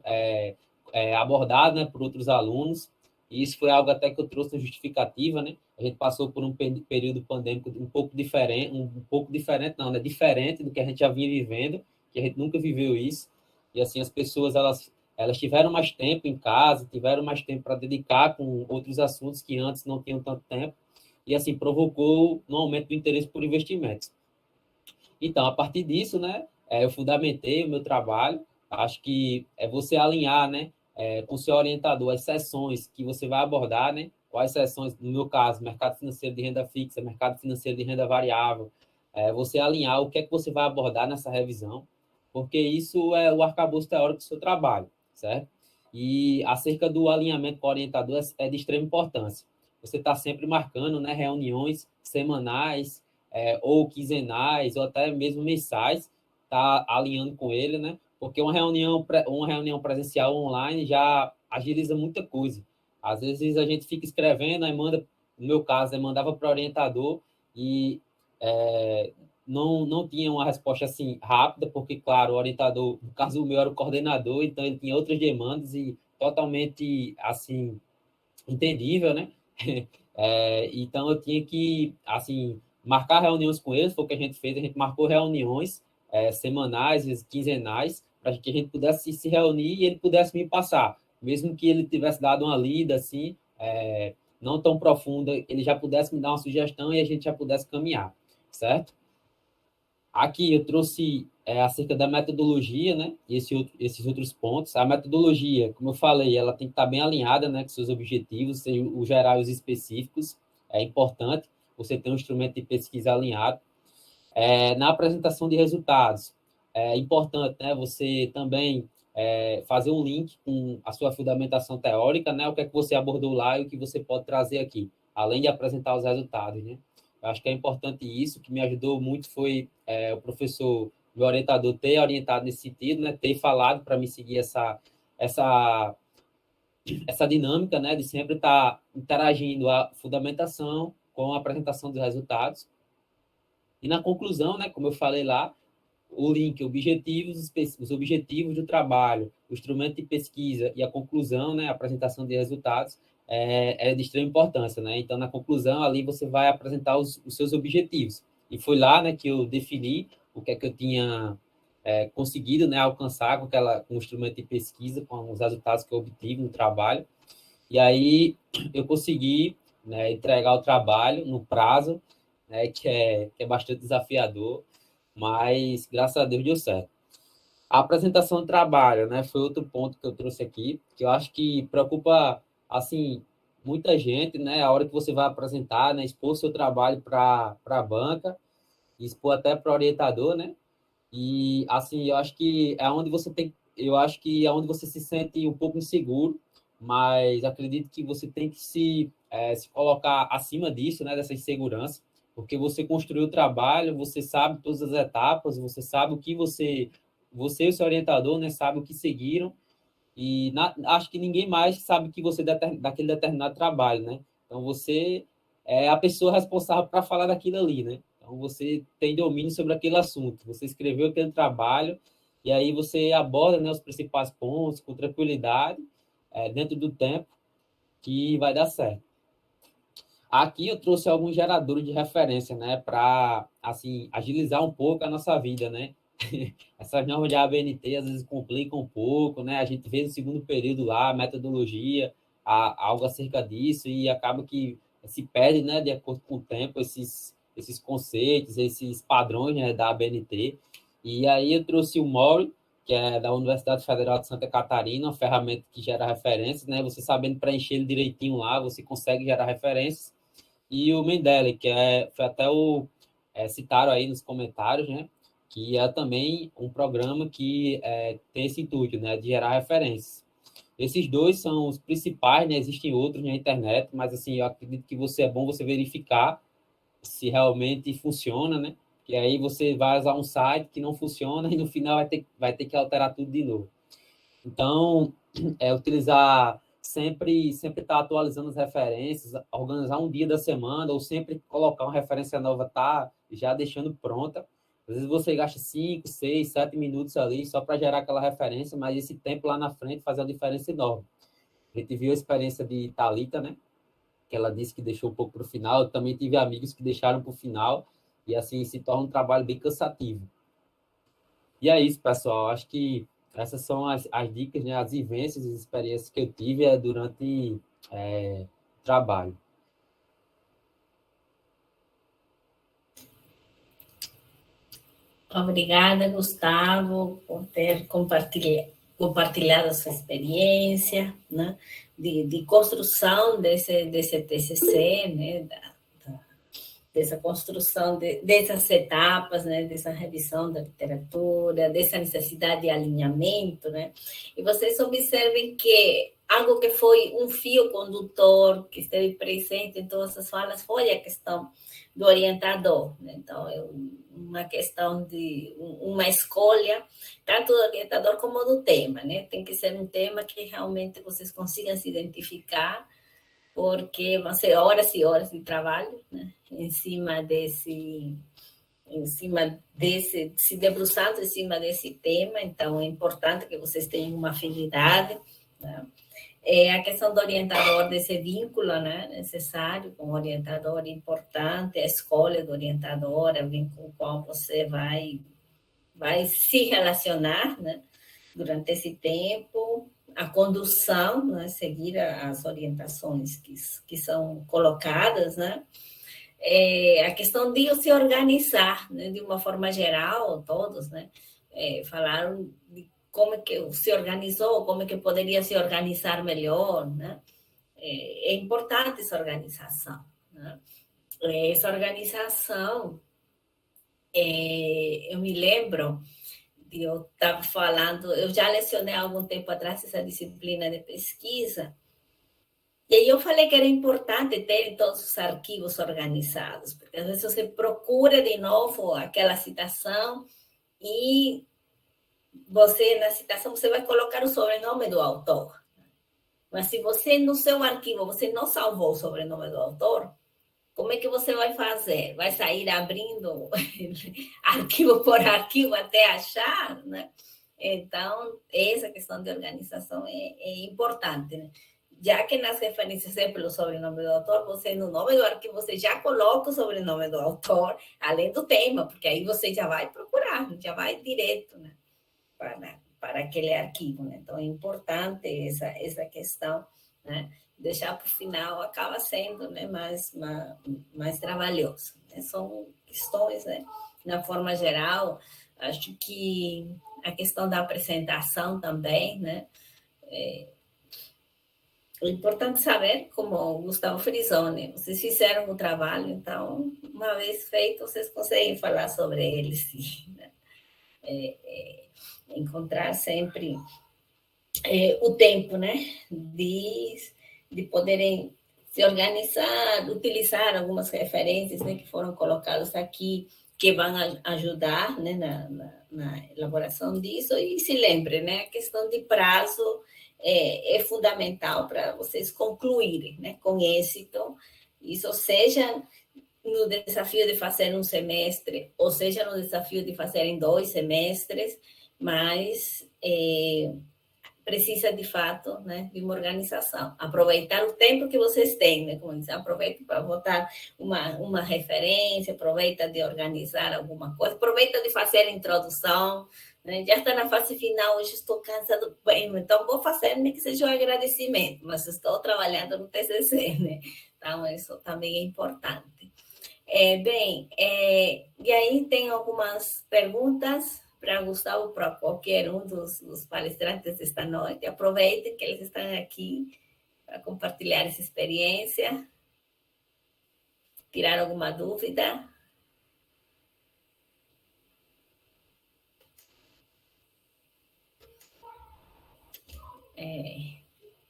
abordado, né, por outros alunos, e isso foi algo até que eu trouxe na justificativa, né? A gente passou por um período pandêmico um pouco diferente não, né? Diferente do que a gente já vinha vivendo, que a gente nunca viveu isso, e assim as pessoas elas tiveram mais tempo em casa, tiveram mais tempo para dedicar com outros assuntos que antes não tinham tanto tempo, e assim provocou um aumento do interesse por investimentos. Então, a partir disso, né, eu fundamentei o meu trabalho. Acho que é você alinhar, né, com o seu orientador as sessões que você vai abordar, né, quais sessões, no meu caso, mercado financeiro de renda fixa, mercado financeiro de renda variável, você alinhar o que é que você vai abordar nessa revisão, porque isso é o arcabouço teórico do seu trabalho, certo? E acerca do alinhamento com o orientador é de extrema importância. Você está sempre marcando, né, reuniões semanais, ou quinzenais, ou até mesmo mensais, tá alinhando com ele, né? Porque uma reunião presencial online já agiliza muita coisa. Às vezes a gente fica escrevendo, aí manda, no meu caso, eu mandava para o orientador e não tinha uma resposta assim rápida, porque, claro, o orientador, no caso o meu era o coordenador, então ele tinha outras demandas e totalmente, assim, entendível, né? Então eu tinha que, assim, marcar reuniões com eles, foi o que a gente fez, a gente marcou reuniões semanais, quinzenais, para que a gente pudesse se reunir e ele pudesse me passar, mesmo que ele tivesse dado uma lida, assim, não tão profunda, ele já pudesse me dar uma sugestão e a gente já pudesse caminhar, certo? Aqui eu trouxe acerca da metodologia, né? Esses outros pontos. A metodologia, como eu falei, ela tem que estar bem alinhada, né, com seus objetivos, os gerais e os específicos. É importante você ter um instrumento de pesquisa alinhado. Na apresentação de resultados, é importante, né, você também fazer um link com a sua fundamentação teórica, né? O que é que você abordou lá e o que você pode trazer aqui, além de apresentar os resultados, né? Eu acho que é importante isso. O que me ajudou muito foi o professor, meu orientador, ter orientado nesse sentido, né? Ter falado para me seguir essa dinâmica, né? De sempre estar interagindo a fundamentação com a apresentação dos resultados. E na conclusão, né? Como eu falei lá, o link, os objetivos do trabalho, o instrumento de pesquisa e a conclusão, né, a apresentação de resultados, é de extrema importância, né? Então, na conclusão, ali você vai apresentar os seus objetivos. E foi lá, né, que eu defini o que é que eu tinha conseguido, né, alcançar com o instrumento de pesquisa, com os resultados que eu obtive no trabalho. E aí eu consegui, né, entregar o trabalho no prazo, né, que é bastante desafiador, mas graças a Deus deu certo. A apresentação do trabalho, né, foi outro ponto que eu trouxe aqui, que eu acho que preocupa, assim, muita gente, né, a hora que você vai apresentar, né, expor seu trabalho para a banca, expor até para o orientador, né, e, assim, eu acho que é onde você se sente um pouco inseguro, mas acredito que você tem que se colocar acima disso, né, dessa insegurança, porque você construiu o trabalho, você sabe todas as etapas, você sabe o que você e o seu orientador, né, sabe o que seguiram, e acho que ninguém mais sabe que você daquele determinado trabalho, né? Então, você é a pessoa responsável para falar daquilo ali, né? Então, você tem domínio sobre aquele assunto, você escreveu aquele trabalho, e aí você aborda, né, os principais pontos com tranquilidade, dentro do tempo, que vai dar certo. Aqui eu trouxe alguns geradores de referência, né, para assim agilizar um pouco a nossa vida, né? Essas normas de ABNT às vezes complicam um pouco, né? A gente vê no segundo período lá, metodologia, algo acerca disso, e acaba que se perde, né, de acordo com o tempo, esses conceitos, esses padrões, né, da ABNT. E aí eu trouxe o Mori, que é da Universidade Federal de Santa Catarina, uma ferramenta que gera referências, né? Você sabendo preencher ele direitinho lá, você consegue gerar referências. E o Mendeley, que foi até citaram aí nos comentários, né? Que é também um programa que tem esse intuito, né? De gerar referências. Esses dois são os principais, né? Existem outros na internet, mas assim, eu acredito que é bom você verificar se realmente funciona, né? Que aí você vai usar um site que não funciona e no final vai ter que alterar tudo de novo. Então, utilizar sempre estar atualizando as referências, organizar um dia da semana, ou sempre colocar uma referência nova, tá já deixando pronta. Às vezes você gasta 5, 6, 7 minutos ali só para gerar aquela referência, mas esse tempo lá na frente faz uma diferença enorme. A gente viu a experiência de Thalita, né? Que ela disse que deixou um pouco para o final. Eu também tive amigos que deixaram para o final, e assim se torna um trabalho bem cansativo. E é isso, pessoal. Acho que essas são as dicas, né, as vivências, as experiências que eu tive durante o trabalho. Obrigada, Gustavo, por ter compartilhado a sua experiência, né, de construção desse TCC, né, dessa construção dessas etapas, né, dessa revisão da literatura, dessa necessidade de alinhamento, né? E vocês observem que algo que foi um fio condutor, que esteve presente em todas as falas, foi a questão do orientador, né? Então, é uma questão de uma escolha, tanto do orientador como do tema, né? Tem que ser um tema que realmente vocês consigam se identificar, porque vão ser horas e horas de trabalho, né, se debruçando em cima desse tema, então é importante que vocês tenham uma afinidade, né? A questão do orientador, desse vínculo, né, necessário com o orientador, é importante, a escolha do orientador, com o qual você vai se relacionar, né, durante esse tempo, a condução, né, seguir as orientações que são colocadas, né? A questão de se organizar, né, de uma forma geral, todos, né, falaram de como é que se organizou, como é que poderia se organizar melhor, né? É importante essa organização, né? Essa organização, eu me lembro, eu estava falando, eu já lecionei há algum tempo atrás essa disciplina de pesquisa, e aí eu falei que era importante ter todos os arquivos organizados, porque às vezes você procura de novo aquela citação e você, na citação, você vai colocar o sobrenome do autor. Mas se você, no seu arquivo, você não salvou o sobrenome do autor, como é que você vai fazer? Vai sair abrindo arquivo por arquivo até achar, né? Então, essa questão de organização é importante, né? Já que nas referências é pelo sobrenome do autor, você, no nome do arquivo, você já coloca o sobrenome do autor, além do tema, porque aí você já vai procurar, já vai direto, né, para aquele arquivo, né? Então, é importante essa questão, né? Deixar para o final acaba sendo, né, mais trabalhoso, né? São questões, né, na forma geral. Acho que a questão da apresentação também, né, é importante saber, como o Gustavo frisou, né, vocês fizeram o trabalho, então, uma vez feito, vocês conseguem falar sobre ele, sim, né? Encontrar sempre o tempo, né, de poderem se organizar, utilizar algumas referências, né, que foram colocadas aqui, que vão ajudar, né, na elaboração disso. E se lembre, né, a questão de prazo é fundamental para vocês concluírem, né, com êxito. Isso seja no desafio de fazer um semestre, ou seja no desafio de fazer em 2 semestres, mas precisa, de fato, né, de uma organização. Aproveitar o tempo que vocês têm, né, como diz, aproveita para botar uma referência, aproveita de organizar alguma coisa, aproveita de fazer a introdução, né, já está na fase final, hoje estou cansado, bem, então vou fazer, nem que seja um agradecimento, mas estou trabalhando no TCC, né, então isso também é importante. E aí tem algumas perguntas para Gustavo, para qualquer um dos palestrantes desta noite. Aproveitem que eles estão aqui para compartilhar essa experiência, tirar alguma dúvida.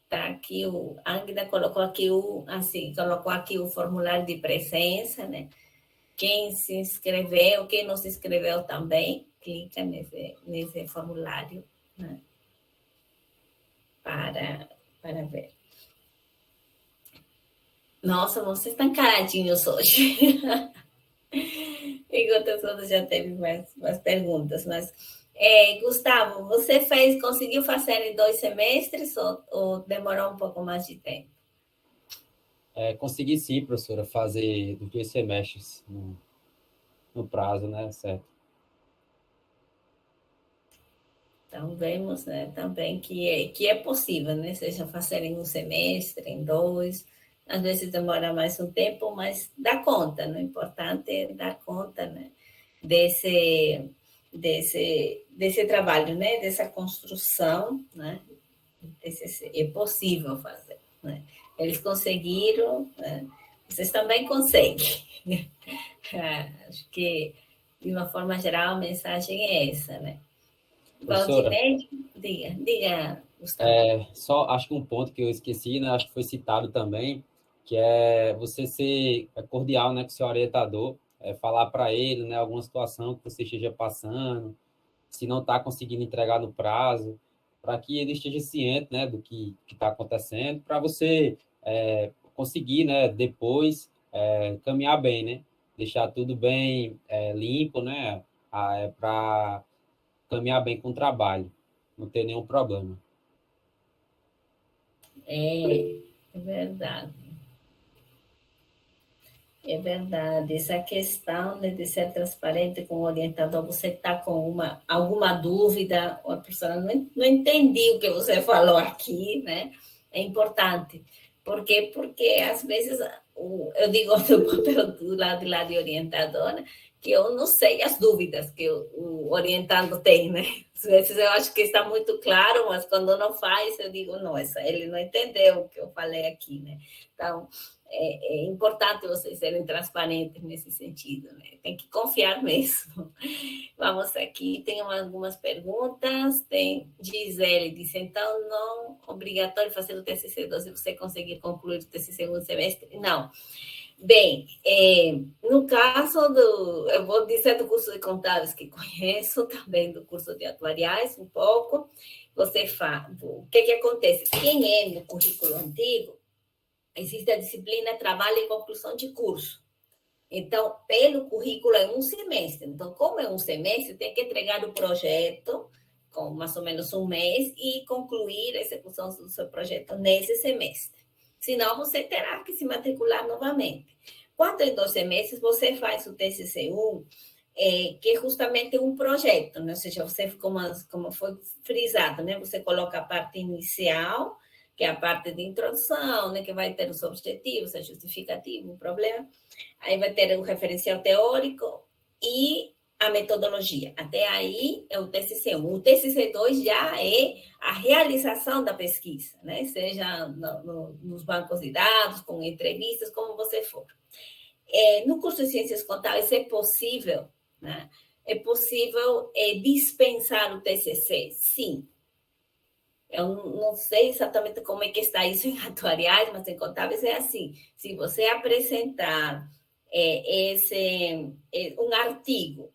Tá aqui o Águida colocou aqui o formulário de presença, né? Quem se inscreveu, quem não se inscreveu também, clica nesse formulário, né? Para ver. Nossa, vocês estão caladinhos hoje. Enquanto todos já teve mais perguntas, mas Gustavo, você conseguiu fazer em 2 semestres ou demorou um pouco mais de tempo? Consegui sim, professora, fazer os 2 semestres no prazo, né? Certo. Então, vemos, né, também que é possível, né? Seja fazer em 1 semestre, em 2, às vezes demora mais um tempo, mas dá conta, né? O importante é dar conta, né, desse trabalho, né? Dessa construção, né? É possível fazer, né? Eles conseguiram, né? Vocês também conseguem. Acho que, de uma forma geral, a mensagem é essa, né? Professora, diga, Gustavo. só acho que um ponto que eu esqueci, né? Acho que foi citado também, que é você ser cordial, né, com o seu orientador, falar para ele, né, alguma situação que você esteja passando, se não está conseguindo entregar no prazo, para que ele esteja ciente, né, do que está acontecendo, para você conseguir, né, depois caminhar bem, né, deixar tudo bem limpo, né, para caminhar bem com o trabalho, não ter nenhum problema. É verdade. É verdade. Essa questão, né, de ser transparente com o orientador, você está com alguma dúvida, ou a pessoa não entendi o que você falou aqui, né? É importante. Por quê? Porque, às vezes, eu digo do papel do lado de orientador, né, que eu não sei as dúvidas que o orientando tem, né? Às vezes eu acho que está muito claro, mas quando não faz, eu digo, nossa, ele não entendeu o que eu falei aqui, né? Então, é importante vocês serem transparentes nesse sentido, né? Tem que confiar mesmo. Vamos aqui, tem algumas perguntas. Tem Gisele, disse, então, não é obrigatório fazer o TCC2 se você conseguir concluir o TCC no semestre? Não. Bem, no caso eu vou dizer do curso de contábeis que conheço, também do curso de atuariais, um pouco. Você fala, o que acontece? Quem é no currículo antigo, existe a disciplina trabalho e conclusão de curso. Então, pelo currículo é 1 semestre. Então, como é 1 semestre, tem que entregar o projeto com mais ou menos 1 mês e concluir a execução do seu projeto nesse semestre. Senão, você terá que se matricular novamente. Quando em 2 semestres, você faz o TCC1, que é justamente um projeto, né? Ou seja, você, como foi frisado, né? Você coloca a parte inicial, que é a parte de introdução, né, que vai ter os objetivos, a justificativa, o problema. Aí vai ter o referencial teórico e a metodologia. Até aí é o TCC1. O TCC2 já é a realização da pesquisa, né? Seja nos bancos de dados, com entrevistas, como você for. No curso de Ciências Contábeis é possível, né? É possível dispensar o TCC? Sim. Eu não sei exatamente como é que está isso em atuariais, mas em contábeis é assim. Se você apresentar um artigo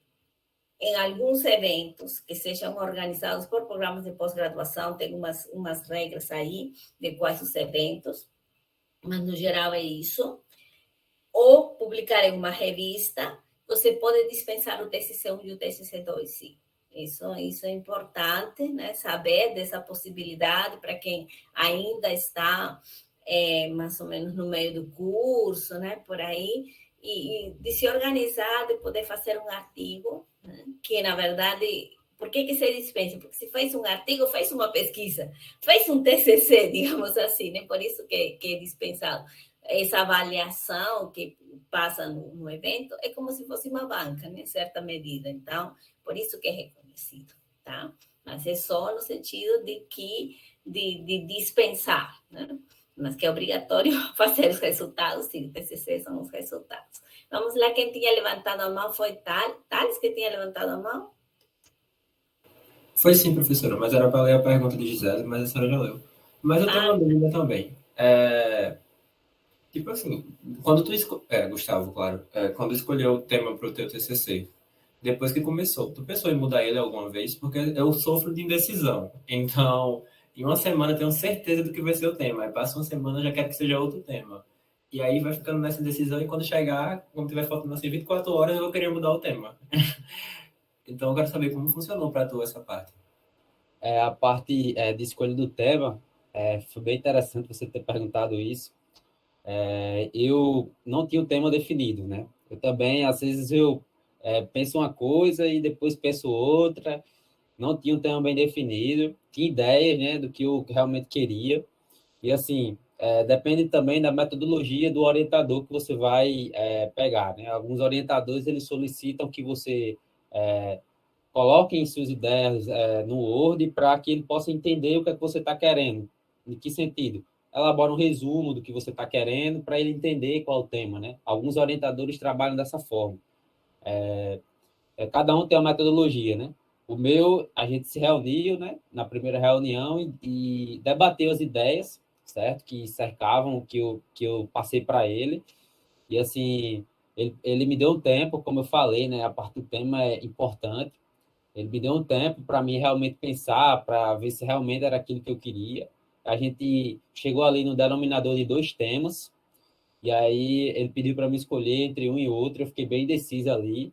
em alguns eventos que sejam organizados por programas de pós-graduação, tem umas regras aí de quais os eventos, mas no geral é isso. Ou publicar em uma revista, você pode dispensar o TCC1 e o TCC2, sim. Isso é importante, né? Saber dessa possibilidade para quem ainda está mais ou menos no meio do curso, né? Por aí, e de se organizar, de poder fazer um artigo, né? Que, na verdade, por que se dispensa? Porque se fez um artigo, fez uma pesquisa, fez um TCC, digamos assim, né? Por isso que é dispensado. Essa avaliação que passa no evento é como se fosse uma banca, né? Em certa medida. Então, por isso que é reconhecido, tá? Mas é só no sentido de dispensar, né? Mas que é obrigatório fazer os resultados, sim, o TCC são os resultados. Vamos lá, quem tinha levantado a mão foi Thales que tinha levantado a mão? Foi sim, professora, mas era para ler a pergunta de Gisele, mas a senhora já leu. Mas eu tenho uma dúvida também. Tipo assim, quando Gustavo, claro, quando escolheu o tema para o teu TCC, depois que começou, tu pensou em mudar ele alguma vez? Porque eu sofro de indecisão. Então, em uma semana eu tenho certeza do que vai ser o tema. Aí passa uma semana eu já quero que seja outro tema. E aí vai ficando nessa indecisão e quando chegar, quando tiver faltando assim 24 horas, eu vou querer mudar o tema. Então eu quero saber como funcionou para tu essa parte. A parte de escolha do tema, foi bem interessante você ter perguntado isso. Eu não tinha o tema definido, né? Eu também, às vezes, eu penso uma coisa e depois penso outra. Não tinha um tema bem definido. Tinha ideias, né, do que eu realmente queria. E, assim, depende também da metodologia do orientador que você vai pegar, né? Alguns orientadores, eles solicitam que você coloque suas ideias no Word para que ele possa entender o que é que você está querendo. Em que sentido? Elabora um resumo do que você está querendo para ele entender qual é o tema, né? Alguns orientadores trabalham dessa forma. Cada um tem uma metodologia, né? O meu, a gente se reuniu, né, na primeira reunião e debateu as ideias, certo? Que cercavam o que eu passei para ele. E, assim, ele me deu um tempo, como eu falei, né? A parte do tema é importante. Ele me deu um tempo para mim realmente pensar, para ver se realmente era aquilo que eu queria. A gente chegou ali no denominador de 2 temas, e aí ele pediu para me escolher entre um e outro, eu fiquei bem indeciso ali.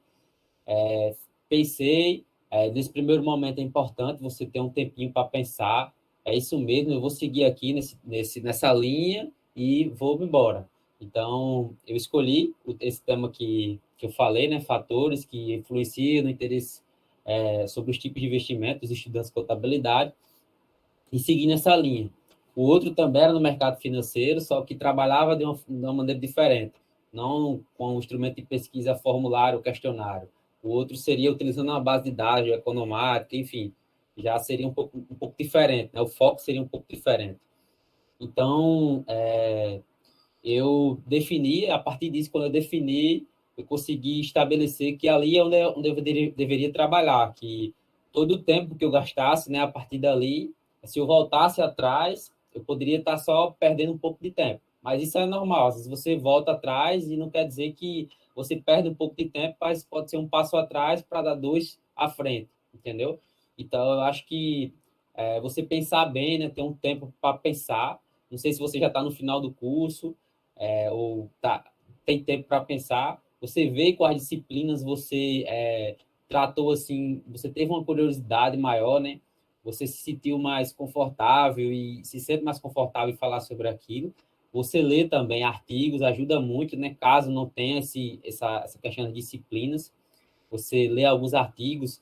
Pensei, nesse primeiro momento é importante você ter um tempinho para pensar, é isso mesmo, eu vou seguir aqui nessa linha e vou embora. Então, eu escolhi esse tema que eu falei, né, fatores que influenciam no interesse sobre os tipos de investimentos dos estudantes de contabilidade, e segui nessa linha. O outro também era no mercado financeiro, só que trabalhava de uma maneira diferente, não com o instrumento de pesquisa formulário, questionário. O outro seria utilizando uma base de dados, economática, enfim, já seria um pouco diferente, né? O foco seria um pouco diferente. Então, eu defini, a partir disso, quando eu defini, eu consegui estabelecer que ali é onde eu deveria trabalhar, que todo o tempo que eu gastasse, né, a partir dali, se eu voltasse atrás, eu poderia estar só perdendo um pouco de tempo. Mas isso é normal, às vezes você volta atrás e não quer dizer que você perde um pouco de tempo, mas pode ser um passo atrás para dar 2 à frente, entendeu? Então, eu acho que você pensar bem, né, ter um tempo para pensar. Não sei se você já está no final do curso, ou tem tempo para pensar, você vê quais disciplinas você tratou assim, você teve uma curiosidade maior, né? Você se sentiu mais confortável e se sente mais confortável em falar sobre aquilo. Você lê também artigos, ajuda muito, né? Caso não tenha essa questão de disciplinas, você lê alguns artigos,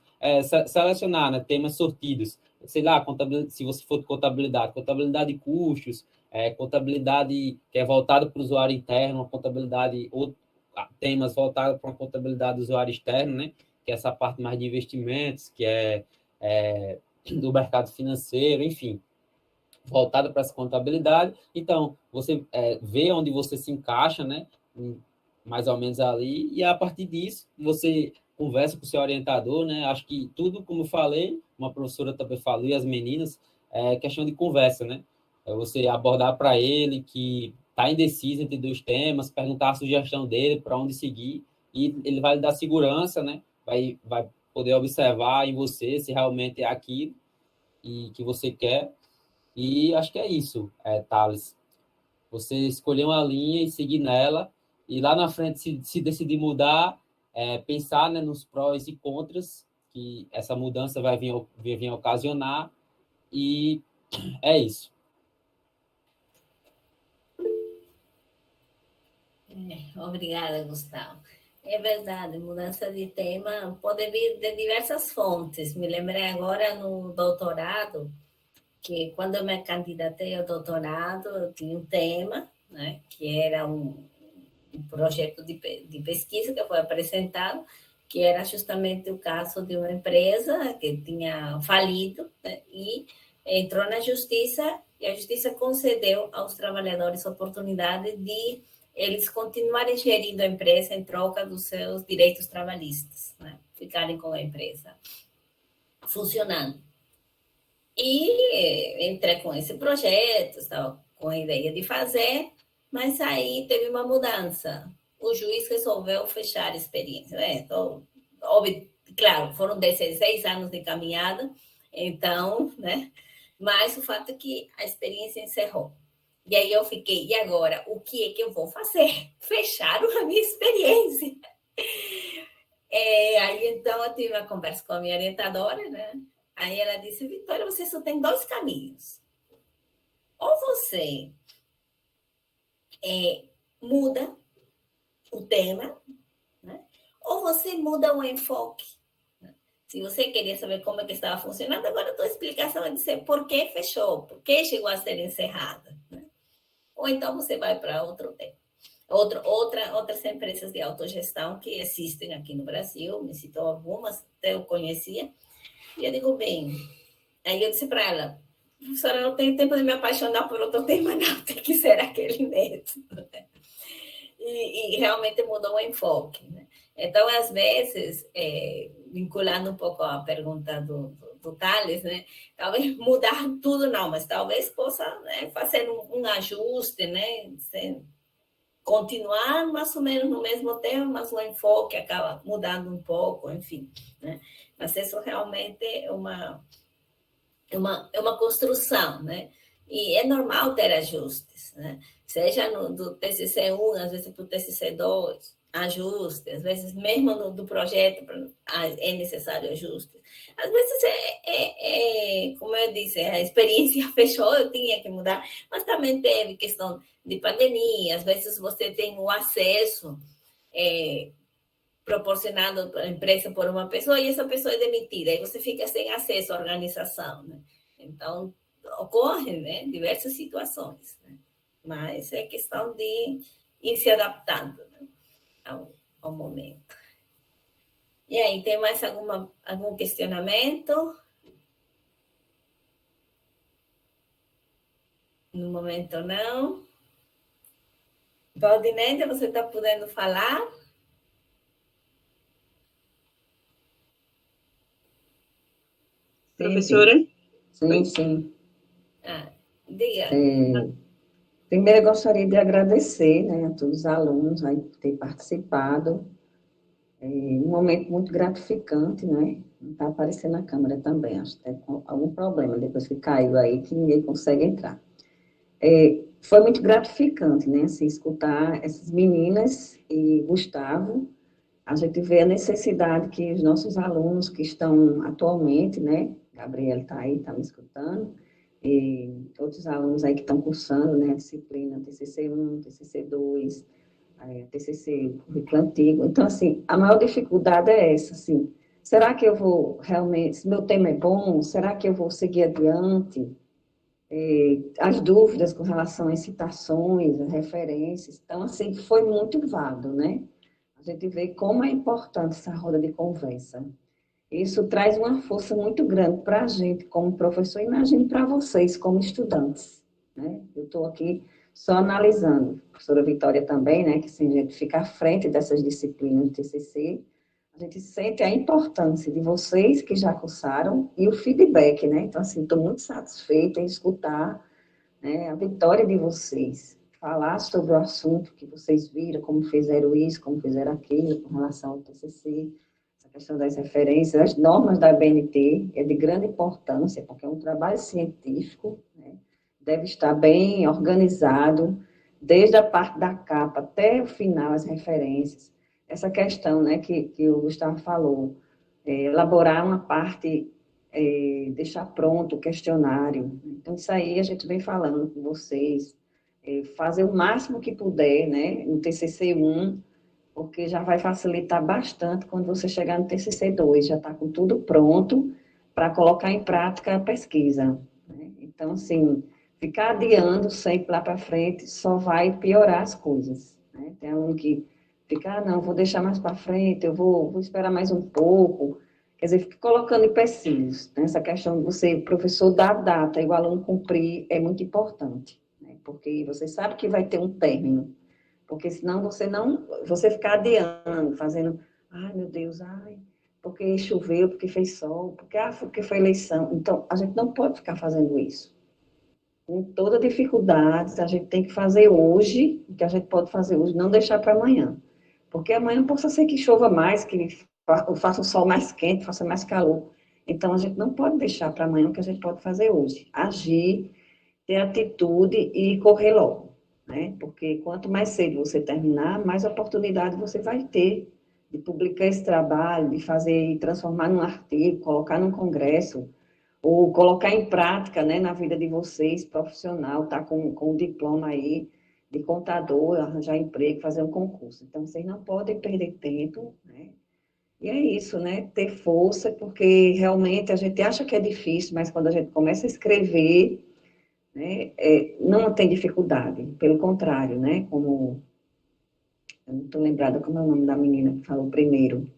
selecionar, né, temas sortidos, sei lá, se você for de contabilidade de custos, contabilidade que é voltada para o usuário interno, uma contabilidade, ou temas voltados para uma contabilidade do usuário externo, né, que é essa parte mais de investimentos, que é do mercado financeiro, enfim, voltada para essa contabilidade. Então, você vê onde você se encaixa, né, mais ou menos ali, e a partir disso, você conversa com o seu orientador, né? Acho que tudo, como eu falei, uma professora também falou, e as meninas, é questão de conversa, né? É você abordar para ele que está indeciso entre 2 temas, perguntar a sugestão dele para onde seguir, e ele vai lhe dar segurança, né? Vai poder observar em você se realmente é aquilo e que você quer. E acho que é isso, Thales. Você escolher uma linha e seguir nela, e lá na frente, se decidir mudar, pensar, né, nos prós e contras que essa mudança vai vir a ocasionar, e é isso. Obrigada, Gustavo. É verdade, mudança de tema pode vir de diversas fontes. Me lembrei agora no doutorado, que quando eu me candidatei ao doutorado, eu tinha um tema, né, que era um projeto de pesquisa que foi apresentado, que era justamente o caso de uma empresa que tinha falido, né, e entrou na justiça, e a justiça concedeu aos trabalhadores a oportunidade de eles continuarem gerindo a empresa em troca dos seus direitos trabalhistas, né, ficarem com a empresa funcionando. E entrei com esse projeto, estava com a ideia de fazer, mas aí teve uma mudança. O juiz resolveu fechar a experiência. Então, claro, foram 16 anos de caminhada, então, né? Mas o fato é que a experiência encerrou. E aí eu fiquei, e agora? O que é que eu vou fazer? Fecharam a minha experiência. Aí então eu tive uma conversa com a minha orientadora, né? Aí ela disse, Vitória, você só tem 2 caminhos. Ou você muda o tema, né? Ou você muda o enfoque. Né? Se você queria saber como é que estava funcionando, agora a tua explicação é dizer por que fechou, por que chegou a ser encerrada. Né? Ou então você vai para outro tema. Outras empresas de autogestão que existem aqui no Brasil, me citou algumas, até eu conhecia, e eu digo, bem, aí eu disse para ela, professora, eu não tenho tempo de me apaixonar por outro tema, não, tem que ser aquele mesmo. E realmente mudou o enfoque. Né? Então, às vezes, vinculando um pouco a pergunta do Thales, né? Talvez mudar tudo não, mas talvez possa, né, fazer um ajuste, né? Continuar mais ou menos no mesmo tema, mas o enfoque acaba mudando um pouco, enfim. Né? Mas isso realmente é uma construção, né? E é normal ter ajustes, né? Seja do TCC1, às vezes para o TCC2, ajuste, às vezes mesmo do projeto é necessário ajuste. Às vezes como eu disse, a experiência fechou, eu tinha que mudar, mas também teve questão de pandemia, às vezes você tem o acesso proporcionado pela empresa por uma pessoa e essa pessoa é demitida, e você fica sem acesso à organização, né? Então, ocorrem, né, diversas situações, né? Mas é questão de ir se adaptando, né, ao momento. E aí, tem mais algum questionamento? No momento, não. Valdinete, você está podendo falar? Professora? Sim. Diga. Primeiro, eu gostaria de agradecer, né, a todos os alunos aí por ter participado. Um momento muito gratificante, né? Não está aparecendo na câmera também, acho que tem algum problema depois que caiu aí, que ninguém consegue entrar. Foi muito gratificante, né, assim, escutar essas meninas e Gustavo. A gente vê a necessidade que os nossos alunos que estão atualmente, né, Gabriel está aí, está me escutando, e outros alunos aí que estão cursando, né, a disciplina TCC1, TCC2, TCC, currículo antigo. Então, assim, a maior dificuldade é essa, assim, será que eu vou realmente, se meu tema é bom, será que eu vou seguir adiante? As dúvidas com relação às citações, às referências. Então, assim, foi muito válido, né? A gente vê como é importante essa roda de conversa. Isso traz uma força muito grande para a gente como professor, imagine para vocês como estudantes, né? Eu estou aqui só analisando, a professora Vitória também, né, que se a gente fica à frente dessas disciplinas do TCC, a gente sente a importância de vocês que já cursaram e o feedback, né? Então, assim, estou muito satisfeita em escutar, né, a vitória de vocês, falar sobre o assunto que vocês viram, como fizeram isso, como fizeram aquilo, com relação ao TCC, essa questão das referências, as normas da BNT é de grande importância, porque é um trabalho científico, né? Deve estar bem organizado, desde a parte da capa até o final, as referências. Essa questão, né, que o Gustavo falou, elaborar uma parte, deixar pronto o questionário. Então, isso aí a gente vem falando com vocês, fazer o máximo que puder, né, no TCC1, porque já vai facilitar bastante quando você chegar no TCC2, já está com tudo pronto para colocar em prática a pesquisa, né? Então, assim, ficar adiando sempre lá para frente só vai piorar as coisas, né? Tem aluno que fica, não, vou deixar mais para frente, eu vou esperar mais um pouco, quer dizer, fica colocando empecilhos, né? Essa questão de você, professor, dar data e o aluno cumprir é muito importante, né? Porque você sabe que vai ter um término, porque senão você ficar adiando, fazendo, ai meu Deus, porque choveu, porque fez sol, porque foi eleição. Então, a gente não pode ficar fazendo isso. Com toda dificuldade, a gente tem que fazer hoje, o que a gente pode fazer hoje, não deixar para amanhã. Porque amanhã possa ser que chova mais, que faça o sol mais quente, faça mais calor. Então, a gente não pode deixar para amanhã o que a gente pode fazer hoje. Agir, ter atitude e correr logo, né? Porque quanto mais cedo você terminar, mais oportunidade você vai ter de publicar esse trabalho, de fazer, transformar num artigo, colocar num congresso, ou colocar em prática, né, na vida de vocês, profissional, tá com o diploma aí de contador, arranjar emprego, fazer um concurso. Então, vocês não podem perder tempo, né? E é isso, né? Ter força, porque realmente a gente acha que é difícil, mas quando a gente começa a escrever, né, não tem dificuldade, pelo contrário, né? Como, eu não estou lembrada como é o nome da menina que falou primeiro.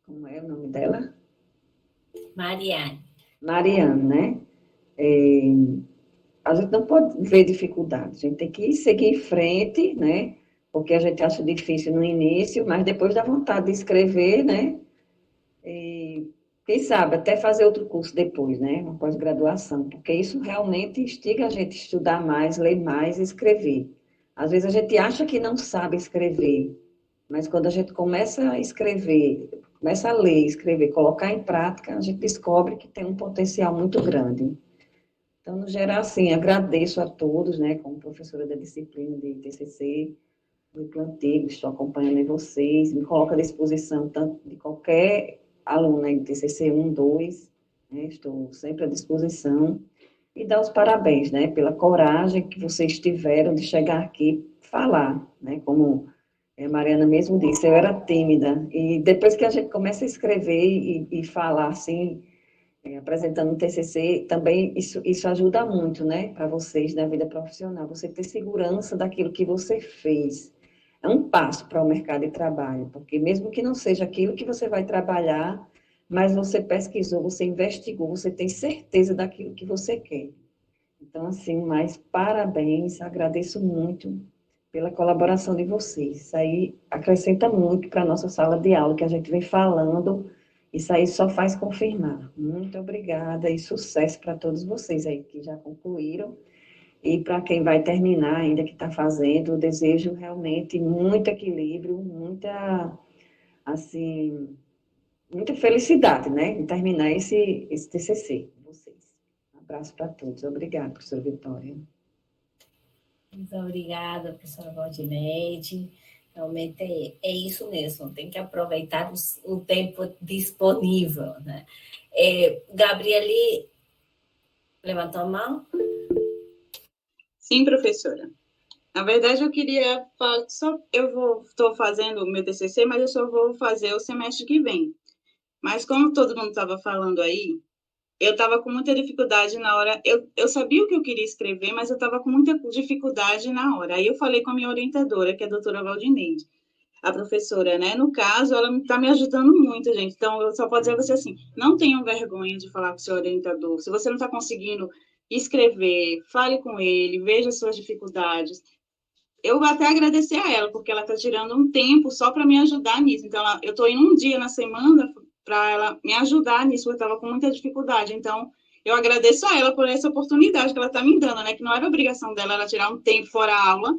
Como é o nome dela? Mariane. Mariane, né? A gente não pode ver dificuldade, a gente tem que seguir em frente, né? Porque a gente acha difícil no início, mas depois dá vontade de escrever, né? E, quem sabe, até fazer outro curso depois, né? Uma pós-graduação, porque isso realmente instiga a gente a estudar mais, ler mais e escrever. Às vezes a gente acha que não sabe escrever, mas quando a gente começa a escrever, começa a ler, escrever, colocar em prática, a gente descobre que tem um potencial muito grande. Então, no geral, assim, agradeço a todos, né, como professora da disciplina de TCC, muito antigo, estou acompanhando vocês, me coloco à disposição tanto de qualquer aluno de TCC 1, 2, né, estou sempre à disposição, e dar os parabéns, né, pela coragem que vocês tiveram de chegar aqui e falar, né, como a Mariana mesmo disse, eu era tímida, e depois que a gente começa a escrever e falar assim, apresentando um TCC, também isso ajuda muito, né, para vocês na vida profissional, você ter segurança daquilo que você fez. É um passo para o mercado de trabalho, porque mesmo que não seja aquilo que você vai trabalhar, mas você pesquisou, você investigou, você tem certeza daquilo que você quer. Então, assim, mais parabéns, agradeço muito pela colaboração de vocês. Isso aí acrescenta muito para a nossa sala de aula, que a gente vem falando. Isso aí só faz confirmar. Muito obrigada e sucesso para todos vocês aí que já concluíram. E para quem vai terminar ainda, que está fazendo, eu desejo realmente muito equilíbrio, assim, muita felicidade, né? Em terminar esse TCC com vocês. Um abraço para todos. Obrigada, professora Vitória. Muito obrigada, professora Valdineide. Realmente é isso mesmo, tem que aproveitar o tempo disponível, né? Gabriele levantou a mão? Sim, professora. Na verdade, eu queria falar, estou fazendo o meu TCC, mas eu só vou fazer o semestre que vem. Mas como todo mundo estava falando aí, eu estava com muita dificuldade na hora, eu sabia o que eu queria escrever, mas eu estava com muita dificuldade na hora. Aí eu falei com a minha orientadora, que é a doutora Valdineide, a professora, né? No caso, ela está me ajudando muito, gente. Então, eu só posso dizer a você assim, não tenham vergonha de falar com o seu orientador. Se você não está conseguindo escrever, fale com ele, veja as suas dificuldades. Eu vou até agradecer a ela, porque ela está tirando um tempo só para me ajudar nisso. Então, eu estou indo um dia na semana para ela me ajudar nisso, porque eu estava com muita dificuldade. Então, eu agradeço a ela por essa oportunidade que ela está me dando, né? Que não era obrigação dela ela tirar um tempo fora a aula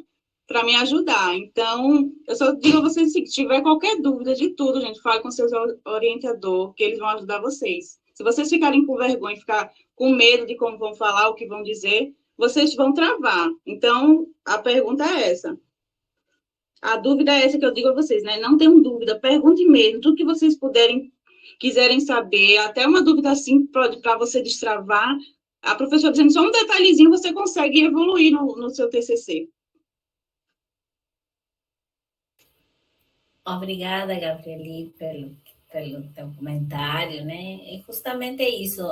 para me ajudar. Então, eu só digo a vocês assim, se tiver qualquer dúvida de tudo, gente, fale com seus orientador, que eles vão ajudar vocês. Se vocês ficarem com vergonha, ficar com medo de como vão falar, o que vão dizer, vocês vão travar. Então, a pergunta é essa. A dúvida é essa que eu digo a vocês, né? Não tenham dúvida, pergunte mesmo, tudo que vocês quiserem saber, até uma dúvida assim para você destravar. A professora dizendo só um detalhezinho, você consegue evoluir no seu TCC. Obrigada, Gabrieli, pelo teu comentário, né? E justamente isso,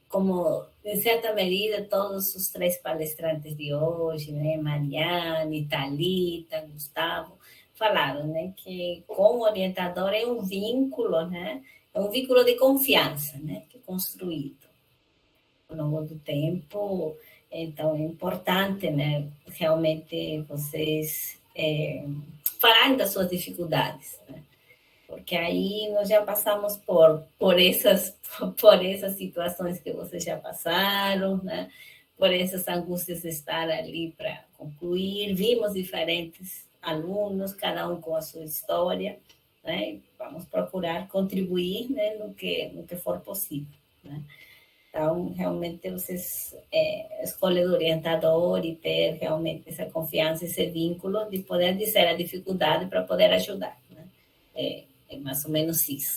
como, em certa medida, todos os três palestrantes de hoje, né? Mariane, Thalita, Gustavo, falaram, né? Que com o orientador é um vínculo, né? É um vínculo de confiança, né? Que é construído ao longo do tempo. Então, é importante, né? Realmente, vocês falarem das suas dificuldades, né? Porque aí nós já passamos por essas situações que vocês já passaram, né? Por essas angústias de estar ali para concluir. Vimos diferentes alunos, cada um com a sua história, né? Vamos procurar contribuir, né, no que for possível, né? Então, realmente, vocês escolhem o orientador e ter realmente essa confiança, esse vínculo de poder dizer a dificuldade para poder ajudar, né? É mais ou menos isso.